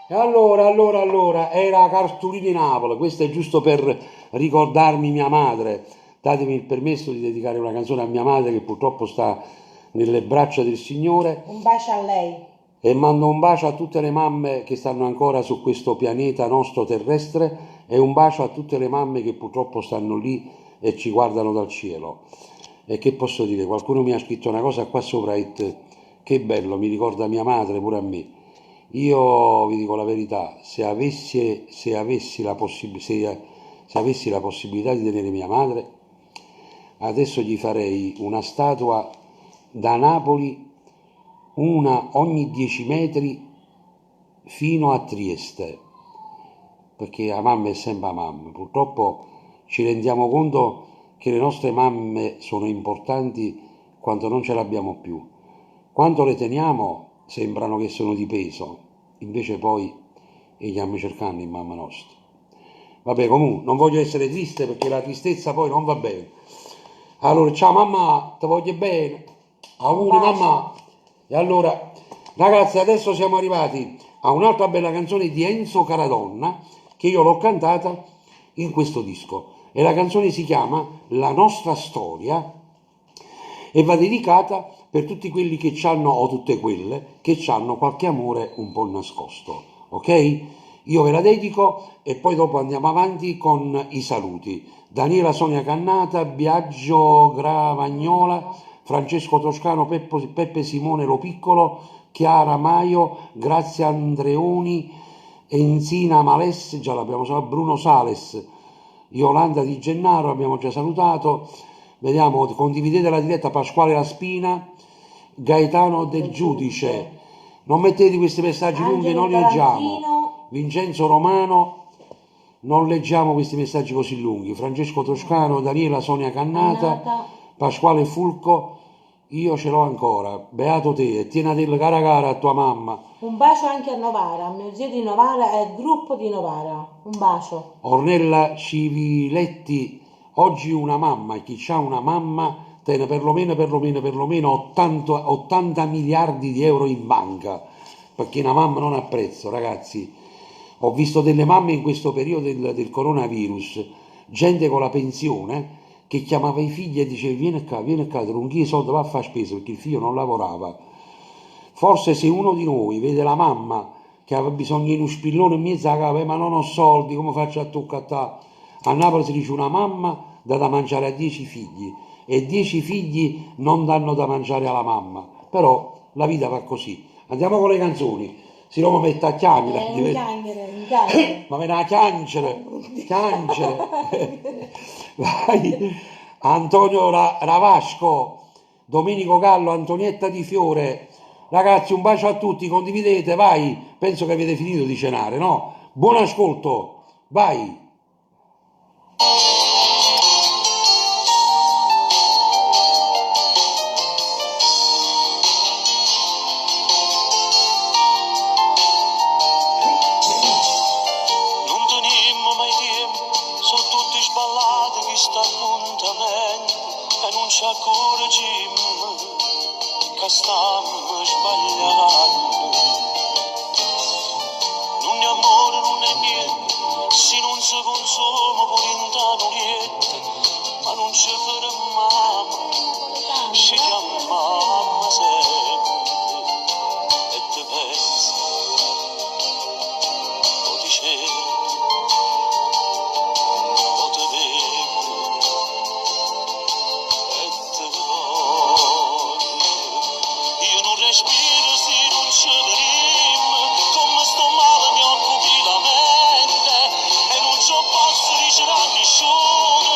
E allora, era Cartolina di Napoli, questo è giusto per ricordarmi mia madre. Datemi il permesso di dedicare una canzone a mia madre che purtroppo sta nelle braccia del Signore. Un bacio a lei. E mando un bacio a tutte le mamme che stanno ancora su questo pianeta nostro terrestre e un bacio a tutte le mamme che purtroppo stanno lì e ci guardano dal cielo. E che posso dire? Qualcuno mi ha scritto una cosa qua sopra, che bello, mi ricorda mia madre pure a me. Io vi dico la verità, se avessi la possibilità di tenere mia madre, adesso gli farei una statua da Napoli, una ogni 10 metri fino a Trieste, perché la mamma è sempre la mamma. Purtroppo ci rendiamo conto che le nostre mamme sono importanti quando non ce l'abbiamo più. Quando le teniamo sembrano che sono di peso, invece poi stiamo cercando in mamma nostra. Vabbè, comunque, non voglio essere triste perché la tristezza poi non va bene. Allora, ciao mamma, ti voglio bene. Auguri mamma. E allora, ragazzi, adesso siamo arrivati a un'altra bella canzone di Enzo Caradonna, che io l'ho cantata in questo disco. E la canzone si chiama La nostra storia e va dedicata per tutti quelli che c'hanno, o tutte quelle, che hanno qualche amore un po' nascosto, ok? Io ve la dedico e poi dopo andiamo avanti con i saluti. Daniela Sonia Cannata, Biagio Gravagnola, Francesco Toscano, Peppe Simone Lo Piccolo, Chiara Maio, Grazia Andreoni, Enzina Malesse, già l'abbiamo salutato, Bruno Sales, Yolanda Di Gennaro, abbiamo già salutato. Vediamo, condividete la diretta, Pasquale Laspina, Gaetano Del Giudice. Non mettete questi messaggi lunghi, non li leggiamo. Vincenzo Romano, non leggiamo questi messaggi così lunghi. Francesco Toscano, Daniela Sonia Cannata, Pasquale Fulco, io ce l'ho ancora. Beato te, e tienatela cara cara a tua mamma. Un bacio anche a Novara, a mio zio di Novara e al gruppo di Novara. Un bacio. Ornella Civiletti, oggi una mamma, chi ha una mamma tiene perlomeno 80 miliardi di euro in banca, perché una mamma non ha prezzo, ragazzi. Ho visto delle mamme in questo periodo del coronavirus, gente con la pensione che chiamava i figli e diceva vieni qua, trunghi i soldi, va a fare spesa, perché il figlio non lavorava. Forse se uno di noi vede la mamma che aveva bisogno di uno spillone in mezzo alla casa, ma non ho soldi, come faccio a toccare? A Napoli si dice una mamma dà da mangiare a 10 figli e 10 figli non danno da mangiare alla mamma, però la vita va così. Andiamo con le canzoni, si Roma mette a chiamere, Un chiangere. ma me la chiangere. Vai, Antonio Ravasco, Domenico Gallo, Antonietta Di Fiore. Ragazzi, un bacio a tutti, condividete, vai, penso che avete finito di cenare, no? Buon ascolto, vai. improvvisamente e non ci accorgiamo che stiamo sbagliando. Non è amore, non è niente, se non si consuma pure intano niente, ma non ci fermiamo, ci chiamiamo sempre e te pensi, o ti cerco, o te vedo e te voglio. Io non respiro se non ci vedremo, come sto male mi occupi la mente e non ci posso dicere a nessuno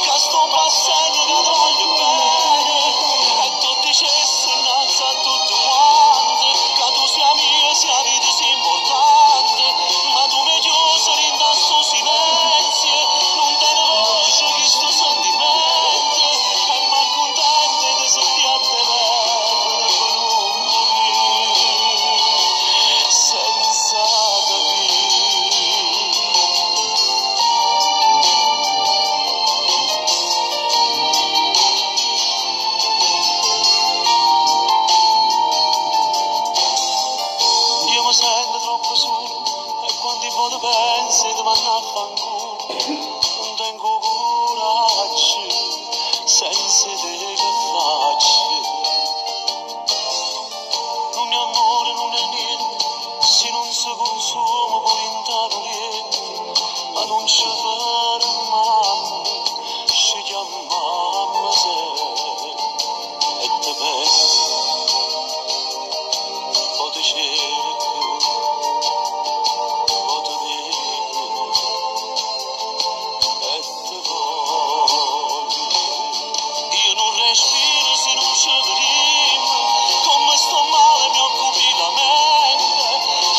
che sto passando che ti voglio bene e tu dicessi innanzi a tutti quanti che tu sia mia, sia vita, sia importante, ma tu mi chiusi in questo silenzio, non te ne voce che sto sentimento e mi accontento di sentire a te senza capire. Io mi sento troppo solo e quando ti pensi ti vanno a fanculo, non tengo coraggio, senza te che faccio. Non è amore, non è niente, se non si consuma pure intano niente, ma non ci fermiamo, ci chiamiamo sempre e te pensi, o te cerco, o te vedo e te voglio. Io non respiro se non ci vedremo, come sto male mi occupi la mente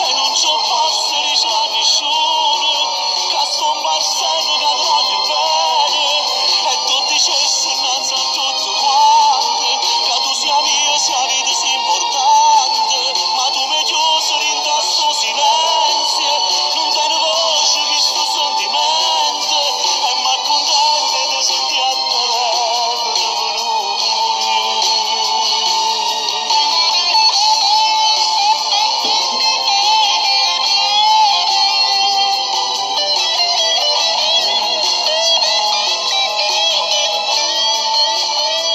e non ci posso dicere a nessuno che sto passando che ti voglio bene e tu dicessi innanzi a tutti quanti che tu sia mia, sia vita, sia importante, ma tu mi chiusi in questo silenzio, non te ne voce che sto sentimento e mi accontento di sentire a te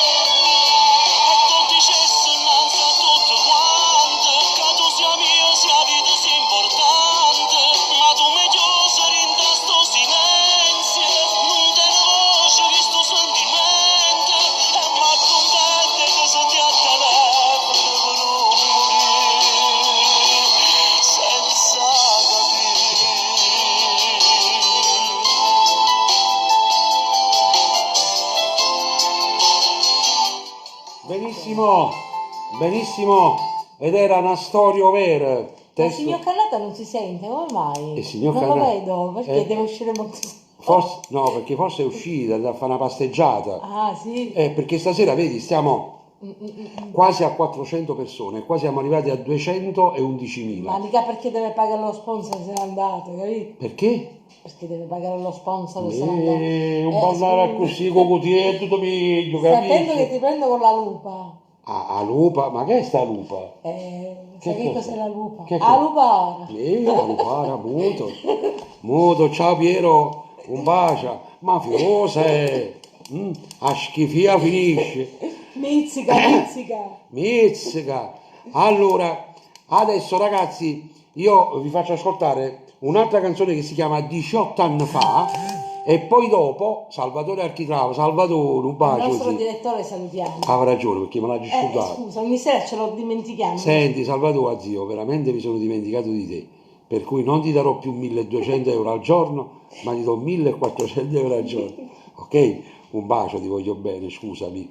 e tu dicessi innanzi a tutti quanti che tu sia mia, sia vita, sia importante, ma tu mi chiusi in questo silenzio, non te ne voce che sto sentimento e mi accontento di sentire a telefono per non morire senza capire. Benissimo, benissimo, ed era una storia vera. Ma il Testo... signor Cannata non si sente, come mai? Il signor non Cannata- lo vedo, perché Eh. deve uscire molto... Forse, no, perché forse è uscita, andava a fare una passeggiata. Ah, sì. Perché stasera, vedi, stiamo quasi a 400 persone, qua siamo arrivati a 211.000. Ma mica perché deve pagare lo sponsor se n'è andato, capito? Perché? Perché deve pagare lo sponsor se n'è andato. Un po' andare scusi. così con cutietto, tutto meglio, Stai attento che capisci? ti prendo con la lupa. A lupa, ma che è sta lupa? Sai che cos'è? cos'è la lupa? Che Ah, cos'è? lupara. La lupara, muto. Muto, ciao Piero, un bacio. Mafiosa è. A schifia finisce. Mizzica, mizzica. Mizzica. Allora, adesso ragazzi, io vi faccio ascoltare un'altra canzone che si chiama 18 anni fa e poi dopo Salvatore Architravo, Salvatore, un Il bacio nostro sì. direttore salutiamo. Aveva ragione perché me l'ha disturbato. Scusa, ogni sera ce lo dimentichiamo. Senti Salvatore, zio, veramente mi sono dimenticato di te, per cui non ti darò più 1.200 euro al giorno, ma ti do 1.400 euro al giorno, ok? Un bacio, ti voglio bene, scusami.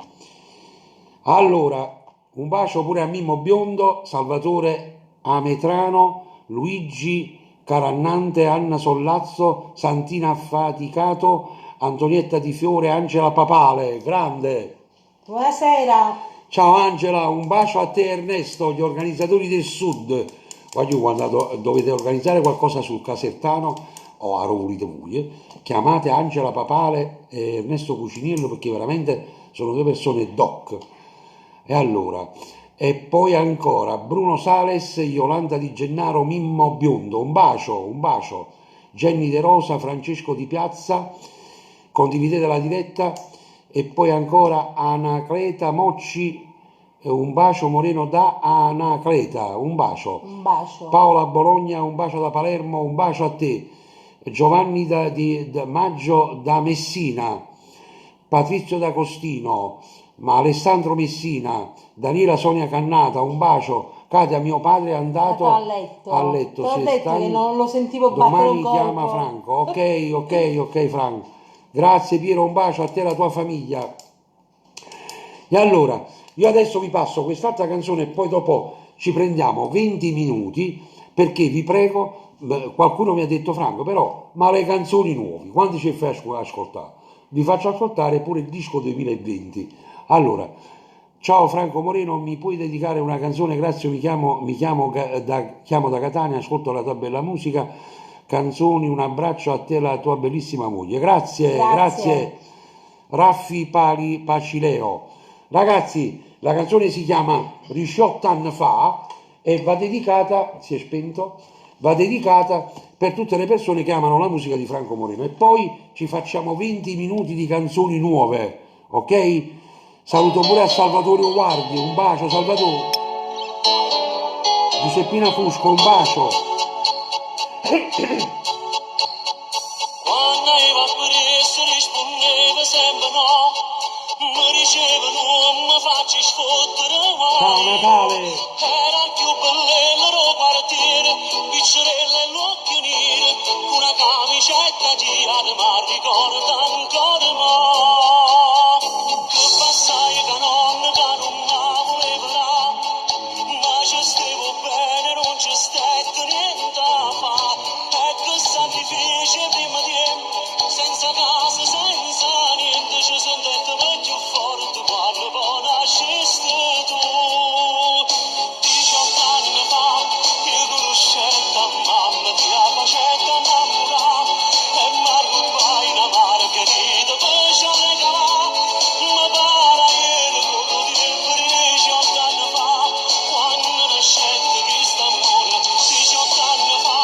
Allora, un bacio pure a Mimmo Biondo, Salvatore Ametrano, Luigi Carannante, Anna Sollazzo, Santina Affaticato, Antonietta Di Fiore, Angela Papale, grande. Buonasera. Ciao Angela, un bacio a te Ernesto, gli organizzatori del Sud. Voglio quando dovete organizzare qualcosa sul Casertano, o a volete voi, chiamate Angela Papale e Ernesto Cuciniello perché veramente sono due persone doc. E allora, e poi ancora Bruno Sales, Yolanda Di Gennaro, Mimmo Biondo, un bacio, Jenny De Rosa, Francesco Di Piazza, condividete la diretta, e poi ancora Anacleta Mocci, un bacio Moreno da Anacleta, un bacio. Un bacio. Paola Bologna, un bacio da Palermo, un bacio a te. Giovanni da Maggio da Messina, Patrizio D'Agostino, ma Alessandro Messina, Daniela Sonia Cannata, un bacio. Katia, mio padre è andato a letto. a letto. Te l'ho si detto sta- che non lo sentivo battere un Domani colpo. chiama Franco. Ok, Franco. Grazie Piero, un bacio a te e alla tua famiglia. E allora, io adesso vi passo quest'altra canzone e poi dopo ci prendiamo 20 minuti perché vi prego, qualcuno mi ha detto Franco, però, ma le canzoni nuove, quanti ci fai ascoltare? Vi faccio ascoltare pure il disco 2020. Allora, ciao Franco Moreno, mi puoi dedicare una canzone? Grazie, chiamo da Catania, ascolto la tua bella musica, canzoni, un abbraccio a te e alla tua bellissima moglie. Grazie. Raffi Pacileo. Ragazzi, la canzone si chiama 18 anni fa e va dedicata, si è spento, va dedicata per tutte le persone che amano la musica di Franco Moreno. E poi ci facciamo 20 minuti di canzoni nuove, ok? Saluto pure a Salvatore Guardi, un bacio Salvatore. Giuseppina Fusco, un bacio. Quando io per essere rispondeva sempre no, mi diceva non mi faccio sfottere mai. Ciao Natale. Era il più bello quartiere, piccerelle e l'occhio nero, con una camicetta girata ma ricorda ancora me. Che passai che non voleva là, ma ci stavo bene, non c'è stato niente a fare. Ecco sacrifici prima di senza casa, senza niente, ci sono detto più forte quando poi nascesti tu. 18 anni fa, io conoscetta mamma, ti la facetta innamorare, e mi rubai una margherita per ci regalare. Ma para ieri quello di 18 anni fa, quando nascette questo amore, 18 anni fa,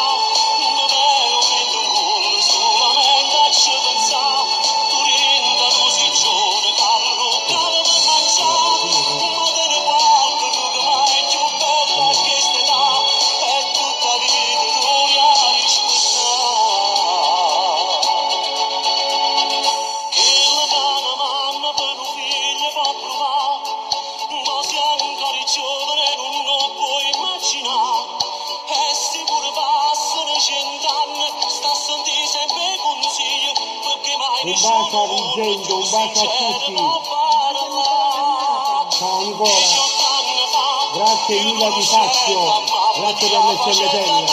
mi vero prendo un culo, solamente a ci pensare, tu rientra così giovane, carro, caro per mangiare, ma te ne qualche che mai più bella che questa età, e tutta vita tu li hai rispettata. Che la dà una mamma per un figlio può provare, ma se ancora giovane non lo puoi immaginare. E sicuro passano 100 anni, sta a sentire sempre consigli, perché mai Un bacio a Vincenzo, un bacio a tutti. Ciao Nicola. Grazie Emilia Di Fazio, grazie per le stelletelle.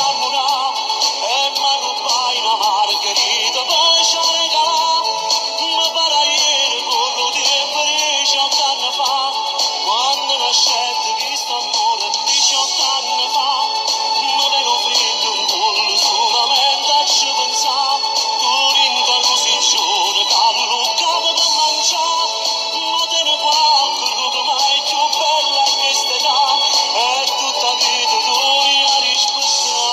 E mi rubai una margherita per ci regalare, ma para ieri quello di 18 anni fa, quando nascette questo amore, 18 anni fa, mi vero freddo un culo, solamente a ci pensare, tu rinca così giovane, carro, capo per mangiare, ma te ne qualche che mai più bella che questa età, e tutta vita tu li hai rispettata.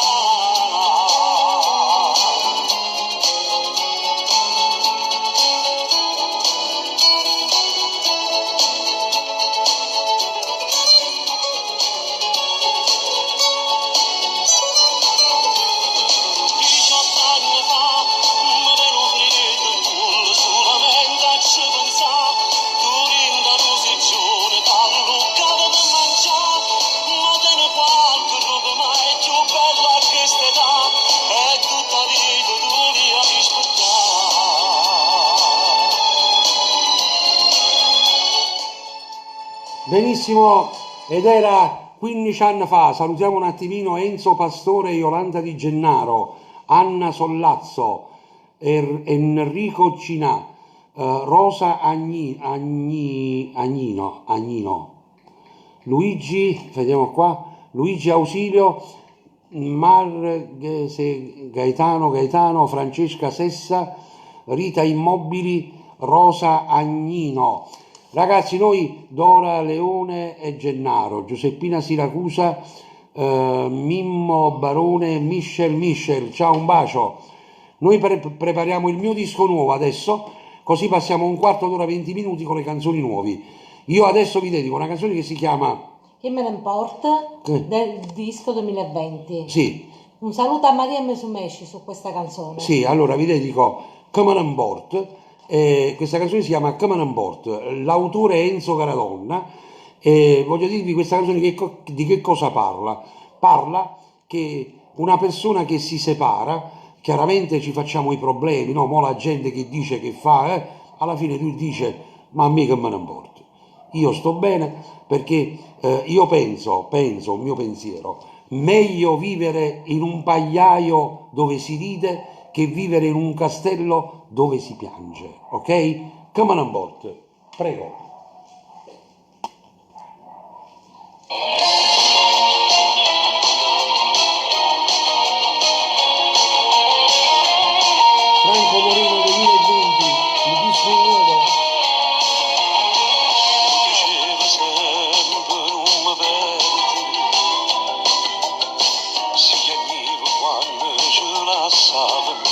Benissimo, ed era 15 anni fa. Salutiamo un attimino Enzo Pastore, Yolanda Di Gennaro, Anna Sollazzo, Enrico Cinà, Rosa Agnino, Luigi, vediamo qua, Luigi Ausilio, Gaetano, Francesca Sessa, Rita Immobili, Rosa Agnino. Ragazzi, noi Dora Leone e Gennaro, Giuseppina Siracusa, Mimmo Barone, Michel, ciao, un bacio. Noi prepariamo il mio disco nuovo adesso, così passiamo un quarto d'ora, 20 minuti con le canzoni nuove. Io adesso vi dedico una canzone che si chiama... Che me ne importa del disco 2020. Sì, Un saluto a Maria Mesumesci su questa canzone. sì, allora vi dedico Come on Board. Questa canzone si chiama Come on Board. L'autore è Enzo Caradonna. Voglio dirvi questa canzone di che cosa parla? Parla che una persona che si separa, chiaramente ci facciamo i problemi, no? Mo' la gente che dice che fa, alla fine lui dice, ma a me che me ne importa. Io sto bene perché io penso, un mio pensiero, meglio vivere in un pagliaio dove si ride che vivere in un castello dove si piange, ok? Come on board, prego. Franco Moreno 2020, il disco nuovo. Diceva sempre non mi perdi, si chiedeva quando ce la savano.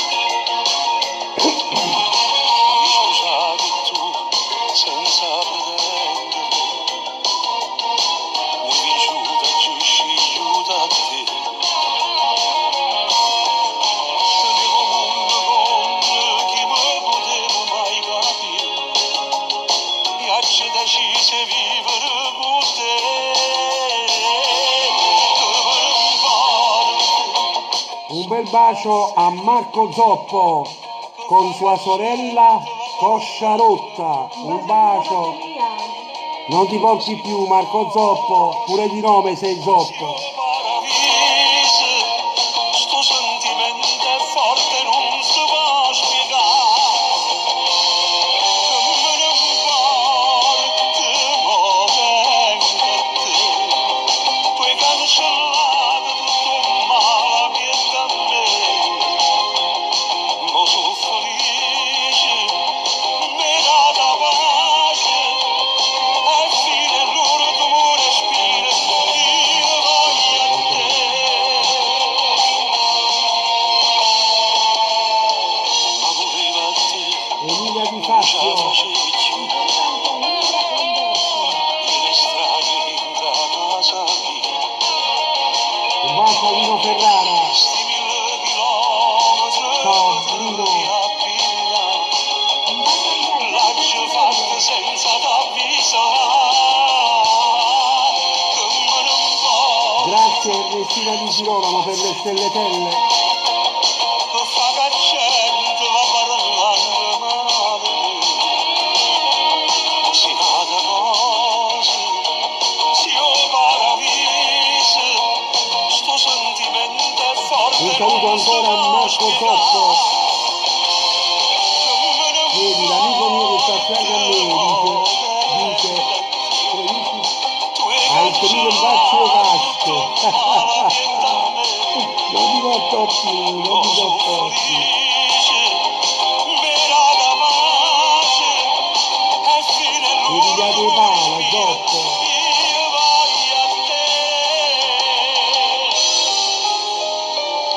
Mi scusavi tu senza pretendere, mi piaciuta ci scigliuta a te. Tenevo mondo con chi mi potevo mai capire, e oggi decise vivere con te. Un bel bacio a Marco Zoppo con sua sorella Coscia Rotta. Un bacio. Non ti porti più Marco Zoppo, pure di nome sei Zoppo. Paradiso, sto sentimento è forte, non si può spiegare. Che me ne importa, mo vengo a te. Puoi cancellare tutto il male che da me. Mo sono felice, mi dà da pace. E fine l'ultimo respiro, io voglio a te. Ma voleva a te, Emilia Di già Fazio, facevi più, me ne strani in casa mia. un bacio a Lino Ferrara. Sti 1000 chilometri Ciao, per Lino. riappigliare, l'hai fatta senza t'avvisare. Che me ne importa, Grazie Ernestina Di Girolamo per le stelletelle. che fa che gente va parlando male. Si nata cose, si o paradiso, sto sentimento è forte. Un saluto ancora a Marco Zoppo. Vedi, l'amico mio che sta a fianco a me dice, hai tenuto il bacio casco. Non ti porto più, non ti porto più. Mi pigliate i palo, Zoppo.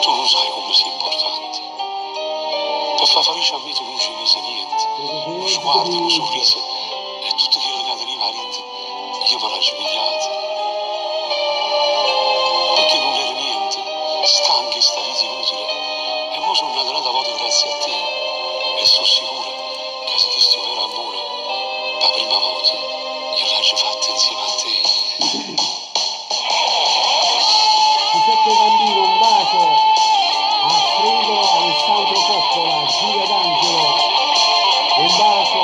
Tu non sai come sia importante. Per far felice a me tu non ci mise niente. Lo sguardo, lo sorriso e tutte quelle catenine rinte io me la ci pigliate. Perché non era niente, stanca e sta vita inutile. E mo sono nata volta grazie a te. E sono sicura che se questo vero amore, la prima volta, io l'ho fatto insieme a te. Giuseppe Gambino, un bacio. Alfredo Alessandro Coppola, Giulia D'Angelo, un bacio.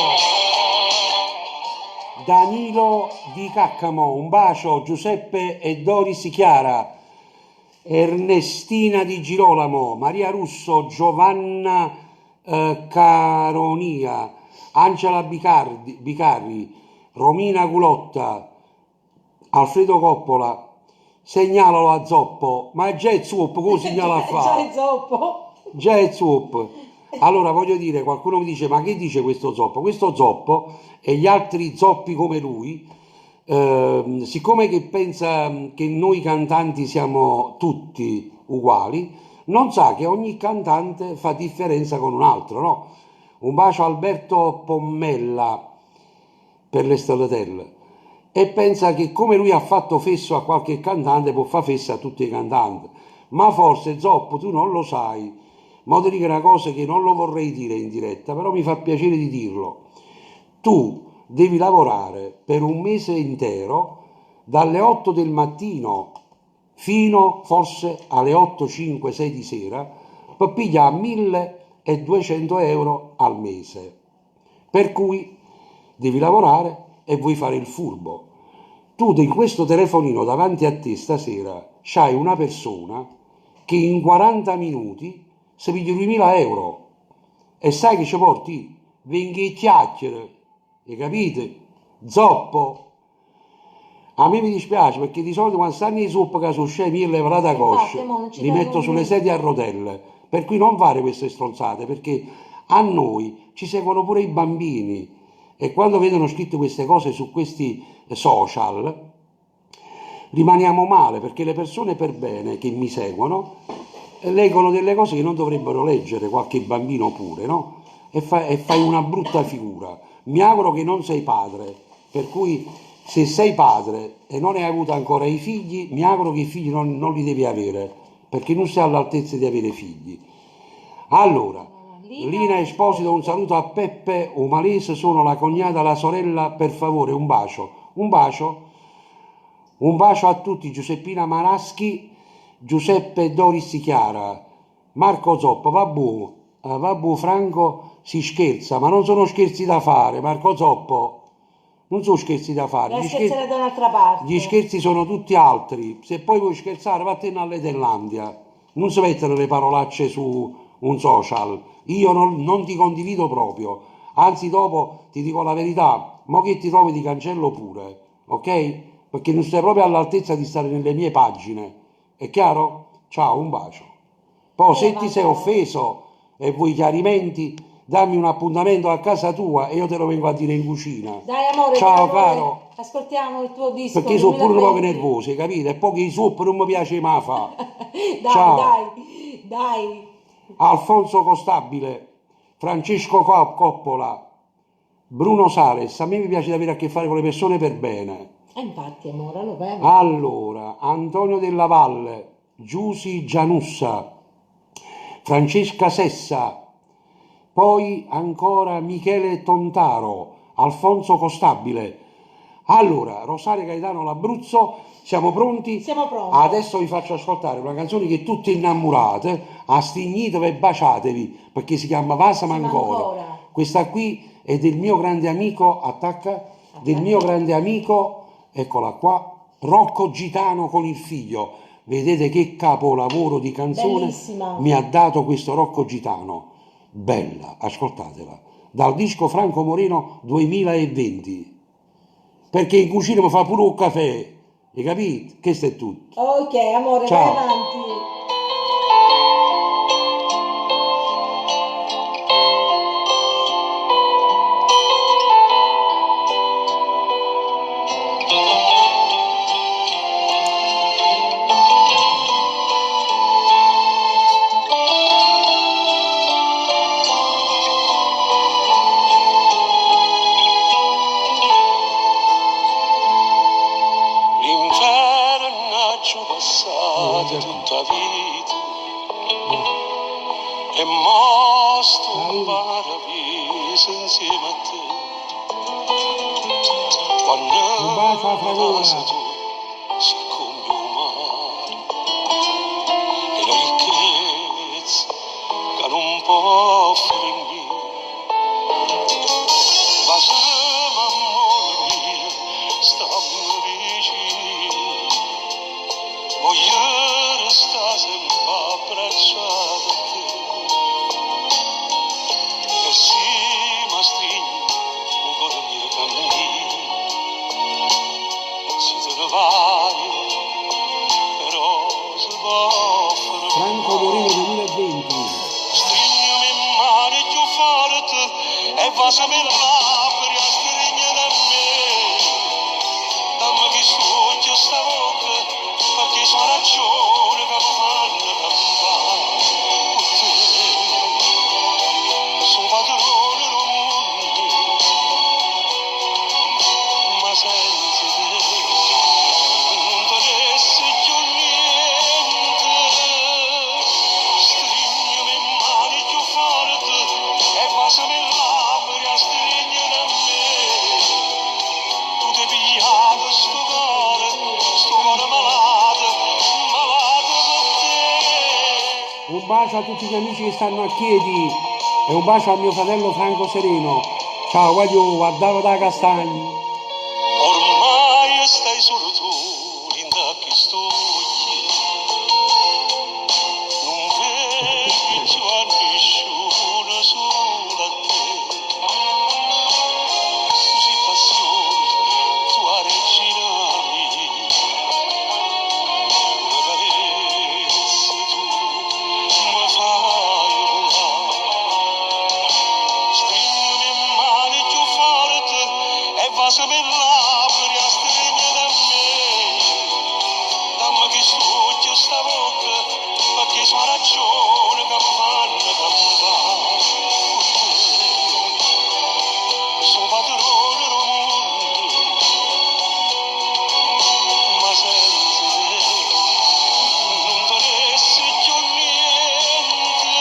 Danilo Di Caccamo, un bacio. Giuseppe e Doris Chiara, Ernestina Di Girolamo, Maria Russo, Giovanna Caronia, Angela Bicarri, Romina Gulotta, Alfredo Coppola, segnalalo a Zoppo, ma già è zoppo, come segnala a Già fare? è zoppo. Già è zoppo. Allora voglio dire, qualcuno mi dice, ma che dice questo zoppo? Questo zoppo e gli altri zoppi come lui, siccome che pensa che noi cantanti siamo tutti uguali, non sa che ogni cantante fa differenza con un altro, no? Un bacio a Alberto Pommella per le Stellatelle e pensa che come lui ha fatto fesso a qualche cantante può fare fesso a tutti i cantanti. Ma forse Zoppo tu non lo sai, ma ti dico una cosa che non lo vorrei dire in diretta, però mi fa piacere di dirlo. Tu devi lavorare per un mese intero dalle 8 del mattino fino forse alle 8, 5, 6 di sera per pigliare 1200 euro al mese. Per cui devi lavorare e vuoi fare il furbo. Tu di questo telefonino davanti a te stasera c'hai una persona che in 40 minuti si piglia 2000 euro e sai che ci porti? Venghi chiacchiere, hai capito? Zoppo. A me mi dispiace perché di solito quando stanno in zuppa che sono scemi e levano da coscia, Infatti, mo non ci li danno metto sulle niente. sedie a rotelle. Per cui non fare queste stronzate perché a noi ci seguono pure i bambini e quando vedono scritte queste cose su questi social rimaniamo male perché le persone per bene che mi seguono leggono delle cose che non dovrebbero leggere, qualche bambino pure, no? E fai una brutta figura. Mi auguro che non sei padre, per cui se sei padre e non hai avuto ancora i figli, mi auguro che i figli non li devi avere, perché non sei all'altezza di avere figli. Allora, Lina Esposito, un saluto a Peppe Umalese, sono la cognata, la sorella, per favore, un bacio. Un bacio a tutti, Giuseppina Maraschi, Giuseppe Doris Chiara, Marco Zoppo, vabbù Franco si scherza, ma non sono scherzi da fare, Marco Zoppo, non sono scherzi da fare, Deve scherzare da un'altra parte. gli scherzi sono tutti altri, se poi vuoi scherzare vattene alla Thailandia, non si mettono le parolacce su un social, io non ti condivido proprio, anzi dopo ti dico la verità, mo che ti trovi ti cancello pure, ok? Perché non sei proprio all'altezza di stare nelle mie pagine, è chiaro? Ciao, un bacio. Poi se ti sei offeso e vuoi chiarimenti, dammi un appuntamento a casa tua e io te lo vengo a dire in cucina. Dai amore, Ciao dai, amore, caro. ascoltiamo il tuo disco. Perché sono pure un po' 2020. nervoso, hai capito? E poi che i supp non mi piace mai fa. Dai, Ciao. dai. Alfonso Costabile, Francesco Coppola, Bruno Sales, a me mi piace avere a che fare con le persone per bene. Infatti amore, lo vedi. Allora, Antonio Della Valle, Giusy Gianussa, Francesca Sessa, poi ancora Michele Tontaro, Alfonso Costabile. Allora, Rosario Gaetano l'Abruzzo, siamo pronti? Siamo pronti. Adesso vi faccio ascoltare una canzone che tutte innamorate, astignitevi e baciatevi, perché si chiama Vasa Mancora. Ancora. Questa qui è del mio grande amico, attacca, del mio grande amico, eccola qua, Rocco Gitano con il figlio. Vedete che capolavoro di canzone Bellissima. mi ha dato questo Rocco Gitano. Bella, ascoltatela. Dal disco Franco Moreno 2020. Perché in cucina mi fa pure un caffè, hai capito? Questo è tutto. Ok amore, Ciao. vai avanti. L'inferno ci ho passato tutta vita e mo sto in paradiso insieme a te. Un bacio a Quando Fragola. passa tu si come un mare e la ricchezza che non può offrirmi. Basta amore mio, stammi vicino, voglio restare sempre abbracciato a te. E se mi stringi un cuore mio cammino, si te un bacio a tutti gli amici che stanno a Chieti e un bacio al mio fratello Franco Sereno. Ciao, guardavo da castagni. Ormai stai solo tu, linda che sto qui. Non vedi più a nessuno, solo a te. Tu sei passione, tua regina mia. Una carezza tu mi fai volare. Stringimi in mano più forte e vasami là per stringere da me. Dammi che stuccio stavolta, perché sono ragione che mi fanno cantare. Sono padrone del mondo, ma senza te non volessi più niente.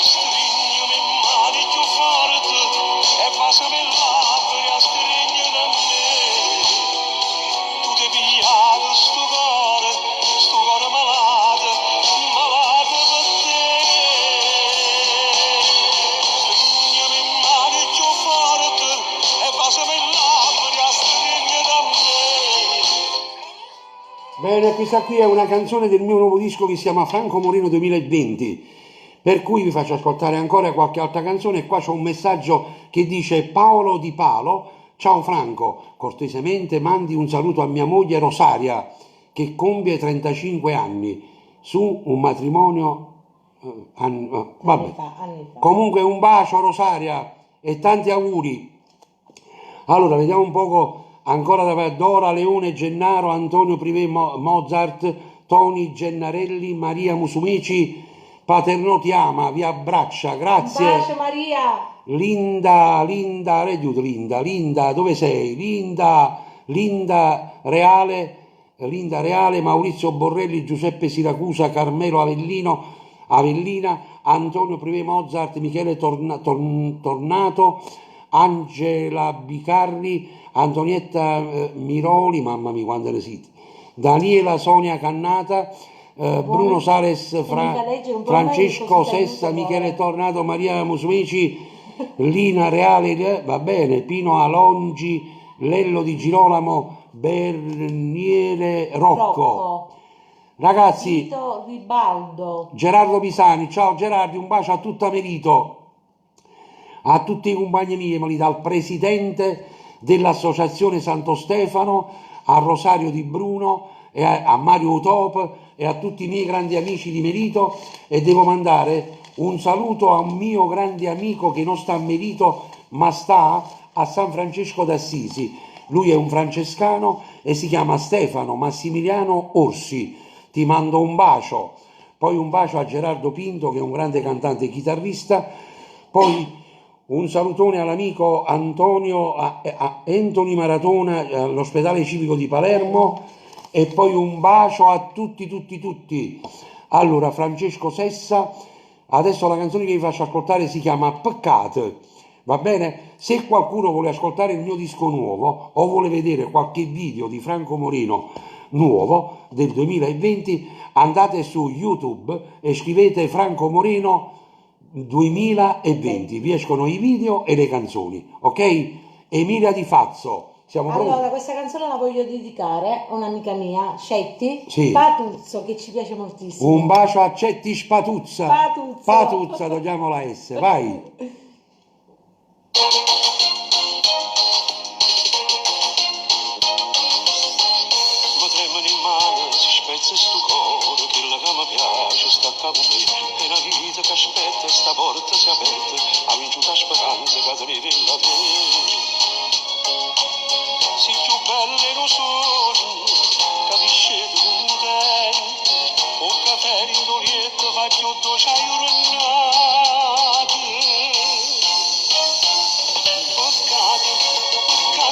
Stringimi in mano più forte e passami là per stringere da me. Tu ti pigliato sto cuore malato, malato per te. Stringimi in mano più forte e passami là per stringere da me. Bene, questa qui è una canzone del mio nuovo disco che si chiama Franco Moreno 2020, per cui vi faccio ascoltare ancora qualche altra canzone. Qua c'è un messaggio che dice: Paolo Di Palo, ciao Franco, cortesemente mandi un saluto a mia moglie Rosaria che compie 35 anni su un matrimonio vabbè. Anni fa. Comunque un bacio Rosaria e tanti auguri. Allora, vediamo un poco ancora da Dora Leone Gennaro, Antonio Privé Mozart, Toni Gennarelli, Maria Musumeci, Paternò ti ama, vi abbraccia, Un grazie. bacio Maria. Linda, dove sei? Linda Reale, Maurizio Borrelli, Giuseppe Siracusa, Carmelo Avellina, Antonio Privé Mozart, Michele Tornato, Angela Bicarri, Antonietta Miroli, mamma mia quante ne siete, Daniela Sonia Cannata, Bruno Sales, mica leggere un po' Francesco meglio, così Sessa, t'aiuto, Michele cuore. Tornato, Maria Musumeci, Lina Reale, va bene, Pino Alongi, Lello di Girolamo, Berniere Rocco. Ragazzi, Vito Ribaldo. Gerardo Pisani, ciao Gerardo, un bacio a tutta Melito, a tutti i compagni miei, dal presidente dell'associazione Santo Stefano, a Rosario Di Bruno, e a Mario Utop e a tutti i miei grandi amici di Melito, e devo mandare un saluto a un mio grande amico che non sta a Melito ma sta a San Francesco d'Assisi. Lui è un francescano e si chiama Stefano Massimiliano Orsi. Ti mando un bacio. Poi un bacio a Gerardo Pinto, che è un grande cantante e chitarrista. Poi un salutone all'amico Antonio Anthony Maratona all'ospedale civico di Palermo. E poi un bacio a tutti. Allora, Francesco Sessa, adesso la canzone che vi faccio ascoltare si chiama Peccato, va bene? Se qualcuno vuole ascoltare il mio disco nuovo o vuole vedere qualche video di Franco Moreno nuovo del 2020, andate su YouTube e scrivete Franco Moreno 2020, vi escono i video e le canzoni, ok? Emilia Di Fazzo, siamo pronti? Allora, questa canzone la voglio dedicare a un'amica mia, Scetti, Sì. Patuzzo, che ci piace moltissimo. Un bacio a Cetti Spatuzza. Patuzzo. Patuzza, togliamo la S, vai. Potremmo in mano, si spezza sto cuore, quella che mi piace, stacca con me. È una vita che aspetta, sta porta si è aperta, ha vinto la speranza che mi vella bene. Si più belle non sono, capisce contento, o caffè in dolietto, fa più dolce ai ronnati. Peccato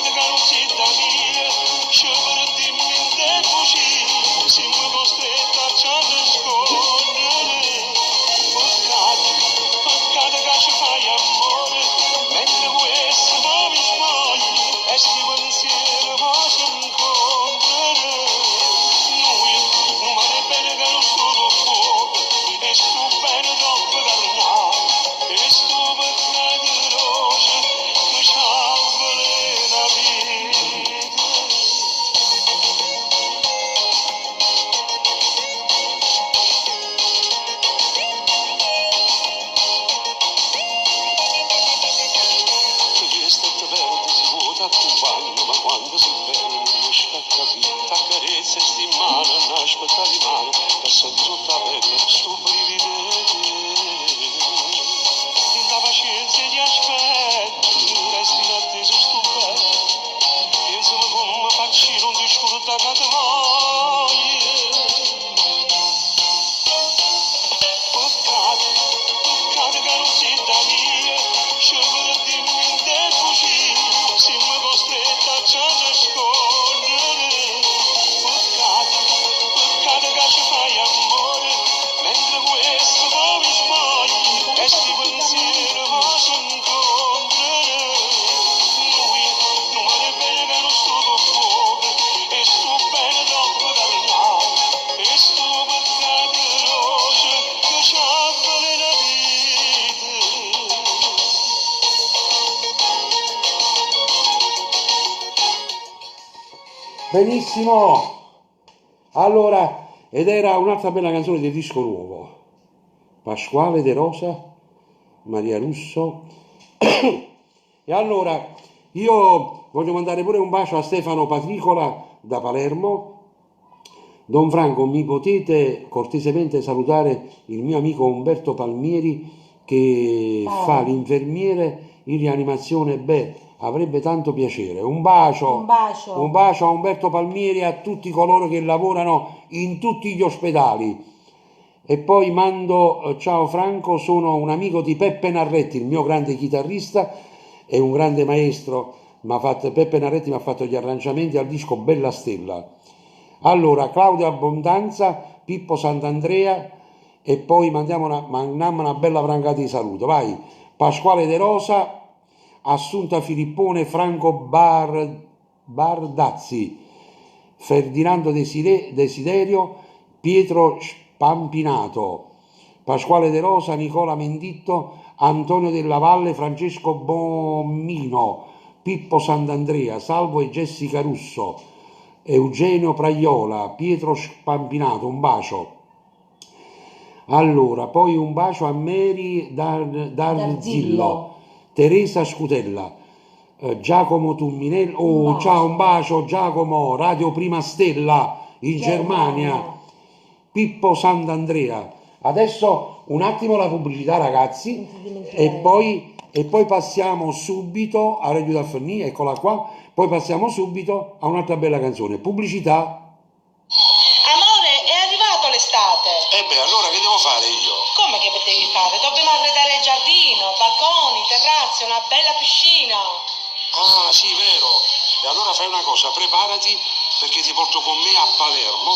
che non si da mia, ci per dimmi in tempo ci, siamo costretti a ci nascondere. Peccato che ci fai amore, mentre questo mi t'accompagno, ma quando sei bello non riesco a capire. T'accarezza e sti in mano, nascota di mano, che sento sotto la pelle, sto brivido. Senza pazienza ti aspetto, resti in attesa sto bello. Pensami come faccio un discorso da matrimonio. Peccato che non sei da mia, scemo di mente così, siamo costretti a ci nascondere. Peccato che ci fai amore, mentre questo poi mi spogli, e sti pensieri ma si incontrano. Lui non vuole bene che non sto con fuoco, e sto bene dopo dal mare, e sto peccato rosa che ci avvale la vita. Benissimo. Allora, ed era un'altra bella canzone del disco nuovo. Pasquale De Rosa, Maria Russo. E allora, io voglio mandare pure un bacio a Stefano Patricola da Palermo. Don Franco, mi potete cortesemente salutare il mio amico Umberto Palmieri che fa l'infermiere in rianimazione? Beh, avrebbe tanto piacere. Un bacio, Un bacio. un bacio a Umberto Palmieri e a tutti coloro che lavorano in tutti gli ospedali. E poi mando, ciao Franco, sono un amico di Peppe Narretti, il mio grande chitarrista e un grande maestro. Peppe Narretti mi ha fatto gli arrangiamenti al disco Bella Stella. Allora, Claudio Abbondanza, Pippo Sant'Andrea e poi mandiamo una bella brangata di saluto. Vai, Pasquale De Rosa, Assunta Filippone, Franco Bardazzi, Ferdinando Desiderio, Pietro Spampinato, Pasquale De Rosa, Nicola Menditto, Antonio Della Valle, Francesco Bommino, Pippo Sant'Andrea, Salvo e Jessica Russo, Eugenio Praiola, Pietro Spampinato, un bacio. Allora, poi un bacio a Mary Darzillo, Teresa Scutella, Giacomo Tumminello, ciao, un bacio Giacomo, Radio Prima Stella in Germania, Pippo Sant'Andrea. Adesso un attimo la pubblicità, ragazzi, e poi passiamo subito a Radio Dafferni, eccola qua, poi passiamo subito a un'altra bella canzone. Pubblicità. Amore, è arrivato l'estate. Beh, allora che devo fare io? Come che devi fare? Dobbiamo arredare il giardino, balconi, terrazze, una bella piscina. Ah, sì, vero. E allora fai una cosa, preparati perché ti porto con me a Palermo,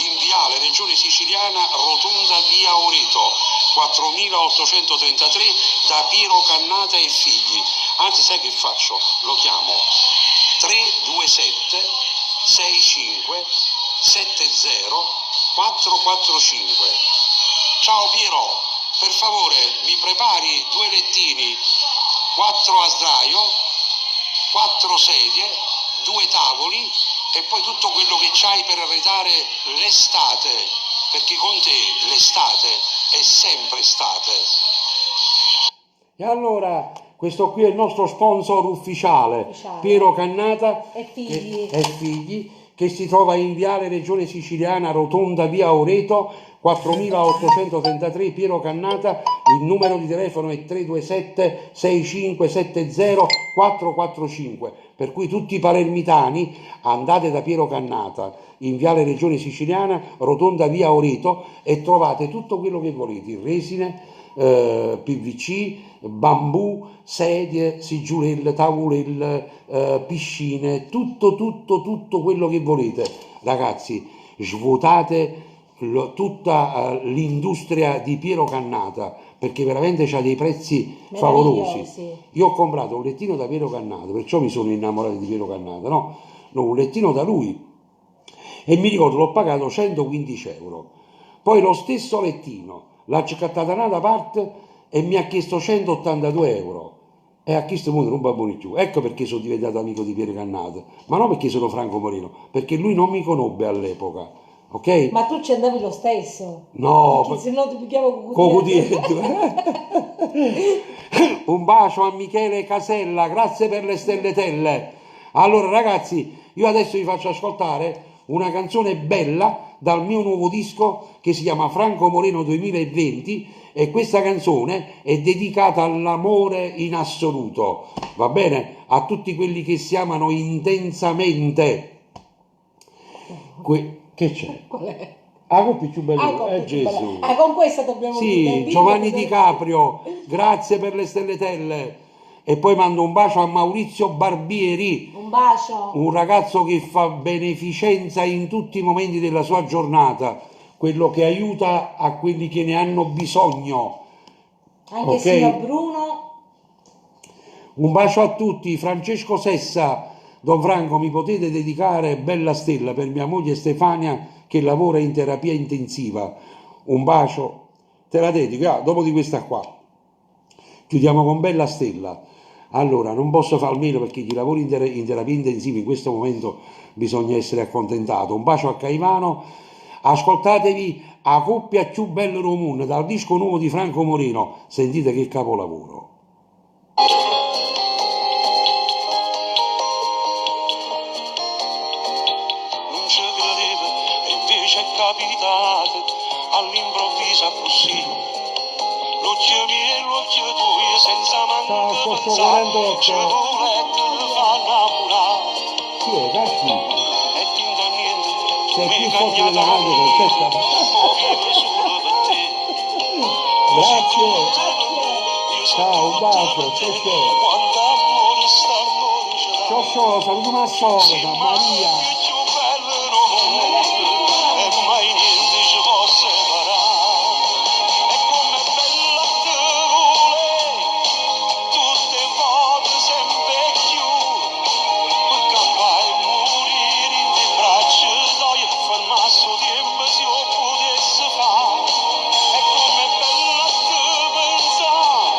in viale Regione Siciliana, rotonda via Oreto, 4833, da Piero Cannata e figli. Anzi, sai che faccio? Lo chiamo 327 65 70 445. Ciao Piero, per favore mi prepari 2 lettini, 4 a sdraio, 4 sedie, 2 tavoli e poi tutto quello che c'hai per arredare l'estate, perché con te l'estate è sempre estate. E allora, questo qui è il nostro sponsor ufficiale. Piero Cannata E figli. e figli, che si trova in viale Regione Siciliana, rotonda via Oreto, 4833, Piero Cannata. Il numero di telefono è 327 6570 445, per cui tutti i palermitani andate da Piero Cannata in viale Regione Siciliana, rotonda via Oreto, e trovate tutto quello che volete, in resine, PVC, bambù, sedie, siggiurelle, tavolelle, piscine, tutto quello che volete. Ragazzi, svuotate tutta l'industria di Piero Cannata, perché veramente c'ha dei prezzi favolosi. Io ho comprato un lettino da Piero Cannata, perciò mi sono innamorato di Piero Cannata, no, un lettino da lui, e mi ricordo l'ho pagato 115 euro. Poi lo stesso lettino l'ha scattata da parte e mi ha chiesto 182 euro. E a questo punto non babbo più. Ecco perché sono diventato amico di Piero Cannata, ma non perché sono Franco Moreno, perché lui non mi conobbe all'epoca, ok? Ma tu ci andavi lo stesso? No, perché se no ti picchiavo con Cocutietto. Un bacio a Michele Casella, grazie per le stelletelle. Allora ragazzi, io adesso vi faccio ascoltare una canzone bella dal mio nuovo disco che si chiama Franco Moreno 2020 e questa canzone è dedicata all'amore in assoluto, va bene? A tutti quelli che si amano intensamente. Che c'è? Qual è? Ah, coppia più bello, Con Gesù. con questa dobbiamo Sì, dire. Giovanni Di Caprio, grazie per le stelletelle. E poi mando un bacio a Maurizio Barbieri, Un bacio. un ragazzo che fa beneficenza in tutti i momenti della sua giornata, quello che aiuta a quelli che ne hanno bisogno. Anche Ok? signor Bruno. Un bacio a tutti, Francesco Sessa, Don Franco, mi potete dedicare Bella Stella per mia moglie Stefania che lavora in terapia intensiva. Un bacio, te la dedico, dopo di questa qua. Chiudiamo con Bella Stella. Allora, non posso far meno perché chi lavora in terapia intensiva in questo momento bisogna essere accontentato. Un bacio a Caivano. Ascoltatevi A coppia più bello del mondo dal disco nuovo di Franco Moreno. Sentite che capolavoro. Non ci credeva e invece è capitato all'improvviso così. L'occhio mio e l'occhio tuo senza Ciao, manco sto pensare, 48. ci volete ne fa innamorare. Chi è? Gassi? E tinta niente, Sei più mi forte cagnata della radio con testa. vivo solo per te. Grazie. Io sono Ciao, un tutto bacio, per te. che c'è? Quanto amore sta amore ce l'ha. Ciao, salutiamo a Sorda, Maria. Più bello non mondo, e mai niente ci può separare. E come bella te vuole, tutte volte sempre più, per campare e morire in te braccia, dai, fermasse il tempo se io potesse fare. E come bella te pensare,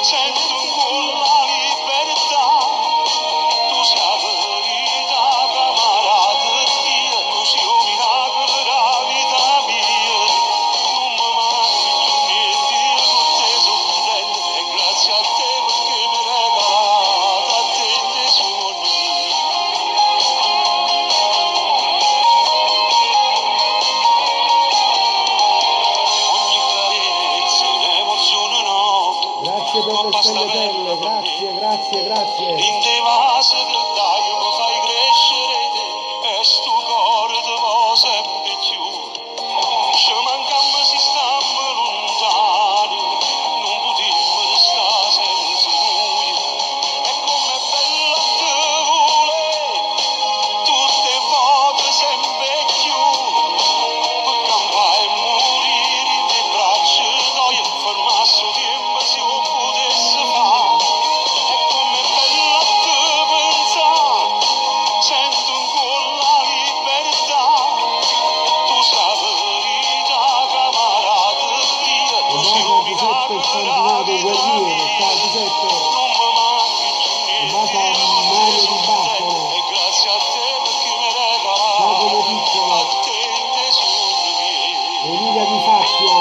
sento ancora la libertà. Tu sei la verità, camarada mia, tu sei un miracolo della vita mia. Non mi manchi più niente, io con te sono contento e grazie a te perché mi hai regalato a te i sogni. Ogni carezza è un'emozione nuova. Grazie per le stelletelle, grazie. In te vasi del dai mi fai crescere te e sto cuore ti va sempre più. Ci mancammo si stiamo lontani, non potremmo restare senza noi. E come bella te vuole, tutte volte sempre più, per campare e morire in te braccia, dai, fermasse il tempo se io potesse fare. E come bella te pensare, sento ancora la libertà. Tu sei la verità, camarada mia, tu sei un miracolo della vita mia. Ciao Giuseppe. Non mi manchi più niente, Un bacio a Mario Di Baccolo. e grazie a te perché mi hai Giacomo regalato Piccolo. a te i tesori miei. Emilia Di Fazio.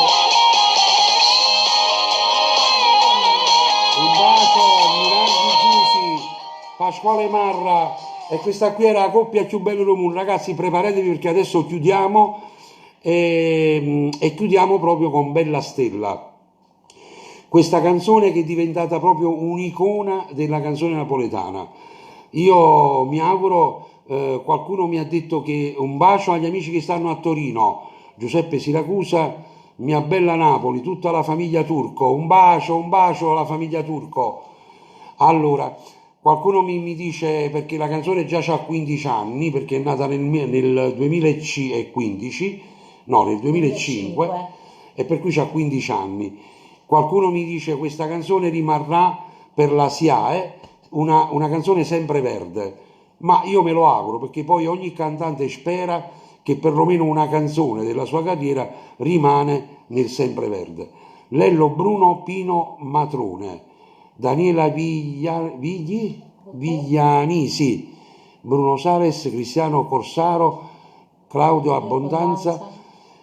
Un bacio, Mirandi Giusi, Pasquale Marra. E questa qui era la coppia più bella del mondo. Ragazzi, preparatevi perché adesso chiudiamo e chiudiamo proprio con Bella Stella. Questa canzone che è diventata proprio un'icona della canzone napoletana. Io mi auguro, qualcuno mi ha detto che un bacio agli amici che stanno a Torino, Giuseppe Siracusa, mia bella Napoli, tutta la famiglia Turco, un bacio alla famiglia Turco. Allora, qualcuno mi dice, perché la canzone già ha 15 anni, perché è nata nel 2015, no, nel 2005, e per cui ha 15 anni. Qualcuno mi dice questa canzone rimarrà per la SIAE, una canzone sempreverde, ma io me lo auguro perché poi ogni cantante spera che perlomeno una canzone della sua carriera rimane nel sempreverde. Lello Bruno Pino Matrone, Daniela Viglianisi, Bruno Sales, Cristiano Corsaro, Claudio Abbondanza.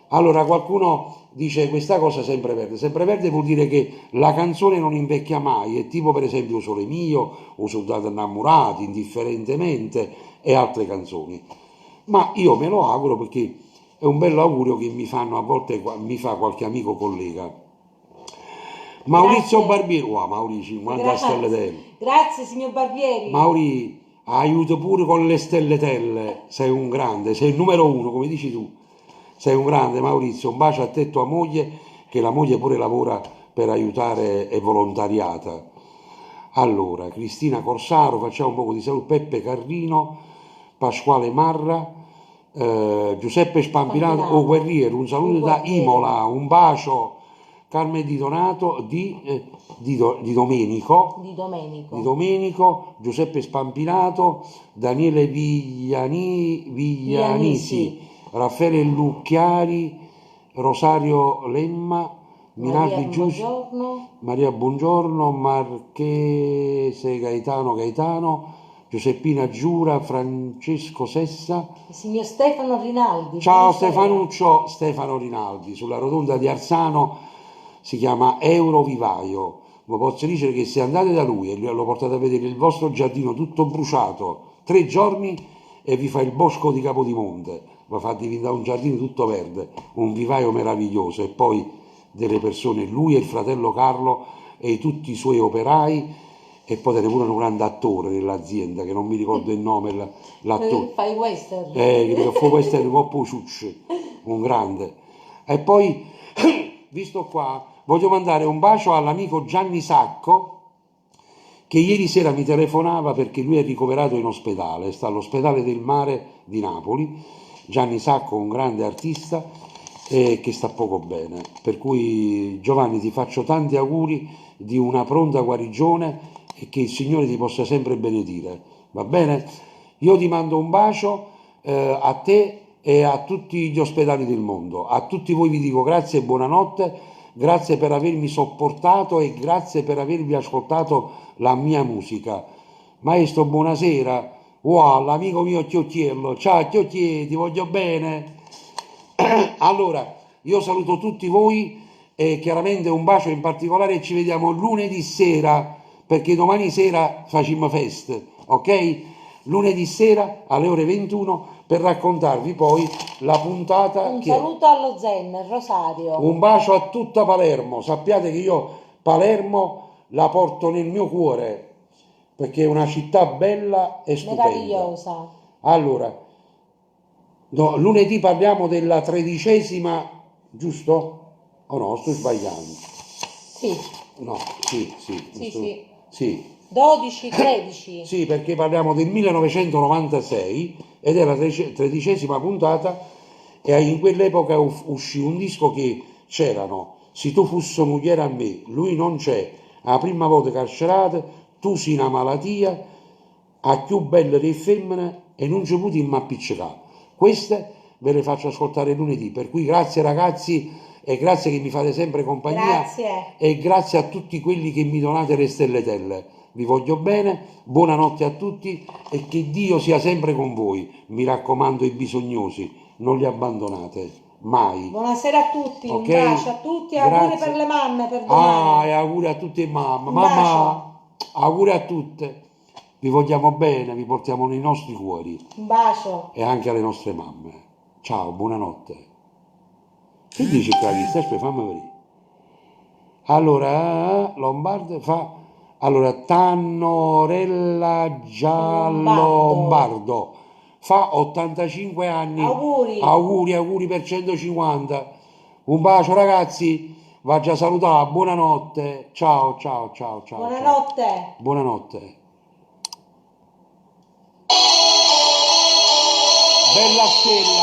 Allora qualcuno dice questa cosa sempreverde. Sempreverde vuol dire che la canzone non invecchia mai, è tipo per esempio Sole mio o Soldati innamorati, Indifferentemente e altre canzoni. Ma io me lo auguro perché è un bello augurio che mi fanno a volte, mi fa qualche amico collega. Maurizio Grazie. Barbieri, wow, Mauri 50 stelle telle. Grazie signor Barbieri. Mauri, aiuto pure con le stelle telle, sei un grande, sei il numero uno, come dici tu. Sei un grande Maurizio, un bacio a te e tua moglie, che la moglie pure lavora per aiutare e volontariata. Allora, Cristina Corsaro, facciamo un po' di saluto, Peppe Carrino, Pasquale Marra, Giuseppe Spampinato, O Guerriero, un saluto da Imola, un bacio, Carmen Di Donato, di Domenico, di Domenico, Giuseppe Spampinato, Daniele Viglianisi, Raffaele Lucchiari, Rosario Lemma, Minardi Giusto, Maria Buongiorno, Marchese Gaetano, Giuseppina Giura, Francesco Sessa. Il signor Stefano Rinaldi. Ciao Stefanuccio, Stefano Rinaldi, sulla rotonda di Arsano si chiama Eurovivaio. Vi posso dire che se andate da lui e lo portate a vedere il vostro giardino tutto bruciato, 3 giorni e vi fa il bosco di Capodimonte, vi fa diventare un giardino tutto verde, un vivaio meraviglioso, e poi delle persone, lui e il fratello Carlo e tutti i suoi operai, e poi te ne pure un grande attore nell'azienda che non mi ricordo il nome, l'attore. Fai western. Che fu western Coppo Ciucci, un grande. E poi, visto qua, voglio mandare un bacio all'amico Gianni Sacco, che ieri sera mi telefonava perché lui è ricoverato in ospedale, sta all'ospedale del Mare di Napoli. Gianni Sacco, un grande artista, che sta poco bene. Per cui Giovanni ti faccio tanti auguri di una pronta guarigione e che il Signore ti possa sempre benedire, va bene? Io ti mando un bacio a te e a tutti gli ospedali del mondo. A tutti voi vi dico grazie e buonanotte, grazie per avermi sopportato e grazie per avervi ascoltato la mia musica. Maestro, buonasera. Wow, l'amico mio Chiocchiello, ciao Chiocchiello, ti voglio bene. Allora, io saluto tutti voi e chiaramente un bacio in particolare, ci vediamo lunedì sera, perché domani sera facciamo fest, ok? Lunedì sera alle ore 21 per raccontarvi poi la puntata. Un saluto allo Zen, Rosario. Un bacio a tutta Palermo, sappiate che io Palermo la porto nel mio cuore, perché è una città bella e stupenda. Meravigliosa. Allora, lunedì parliamo della 13ª, giusto? O no, sto sbagliando. Sì. No, sì. Sì. 12, 13. Sì, perché parliamo del 1996 ed è la 13ª puntata, e in quell'epoca uscì un disco che c'erano Se tu fossi mugliere a me, lui non c'è, la prima volta carcerata, tu sei una malattia, a più belle le femmine e non ci puti ma appiccicare. Queste ve le faccio ascoltare lunedì, per cui grazie ragazzi e grazie che mi fate sempre compagnia. Grazie. E grazie a tutti quelli che mi donate le stelletelle. Vi voglio bene, buonanotte a tutti e che Dio sia sempre con voi. Mi raccomando, i bisognosi, non li abbandonate mai. Buonasera a tutti, Ok? un bacio a tutti, auguri Grazie. per le mamme per domani. E auguri a tutte mamme. Un Mamma, auguri a tutte. Vi vogliamo bene, vi portiamo nei nostri cuori Un bacio. e anche alle nostre mamme. Ciao, buonanotte. Che dici Clarissa? Aspetta, fammi vedere. Allora, Lombardo fa... Allora, Tannorella Giallombardo fa 85 anni. Auguri. Auguri per 150. Un bacio ragazzi, va già salutare, buonanotte. Ciao. Buonanotte. Ciao. Buonanotte. Bella stella.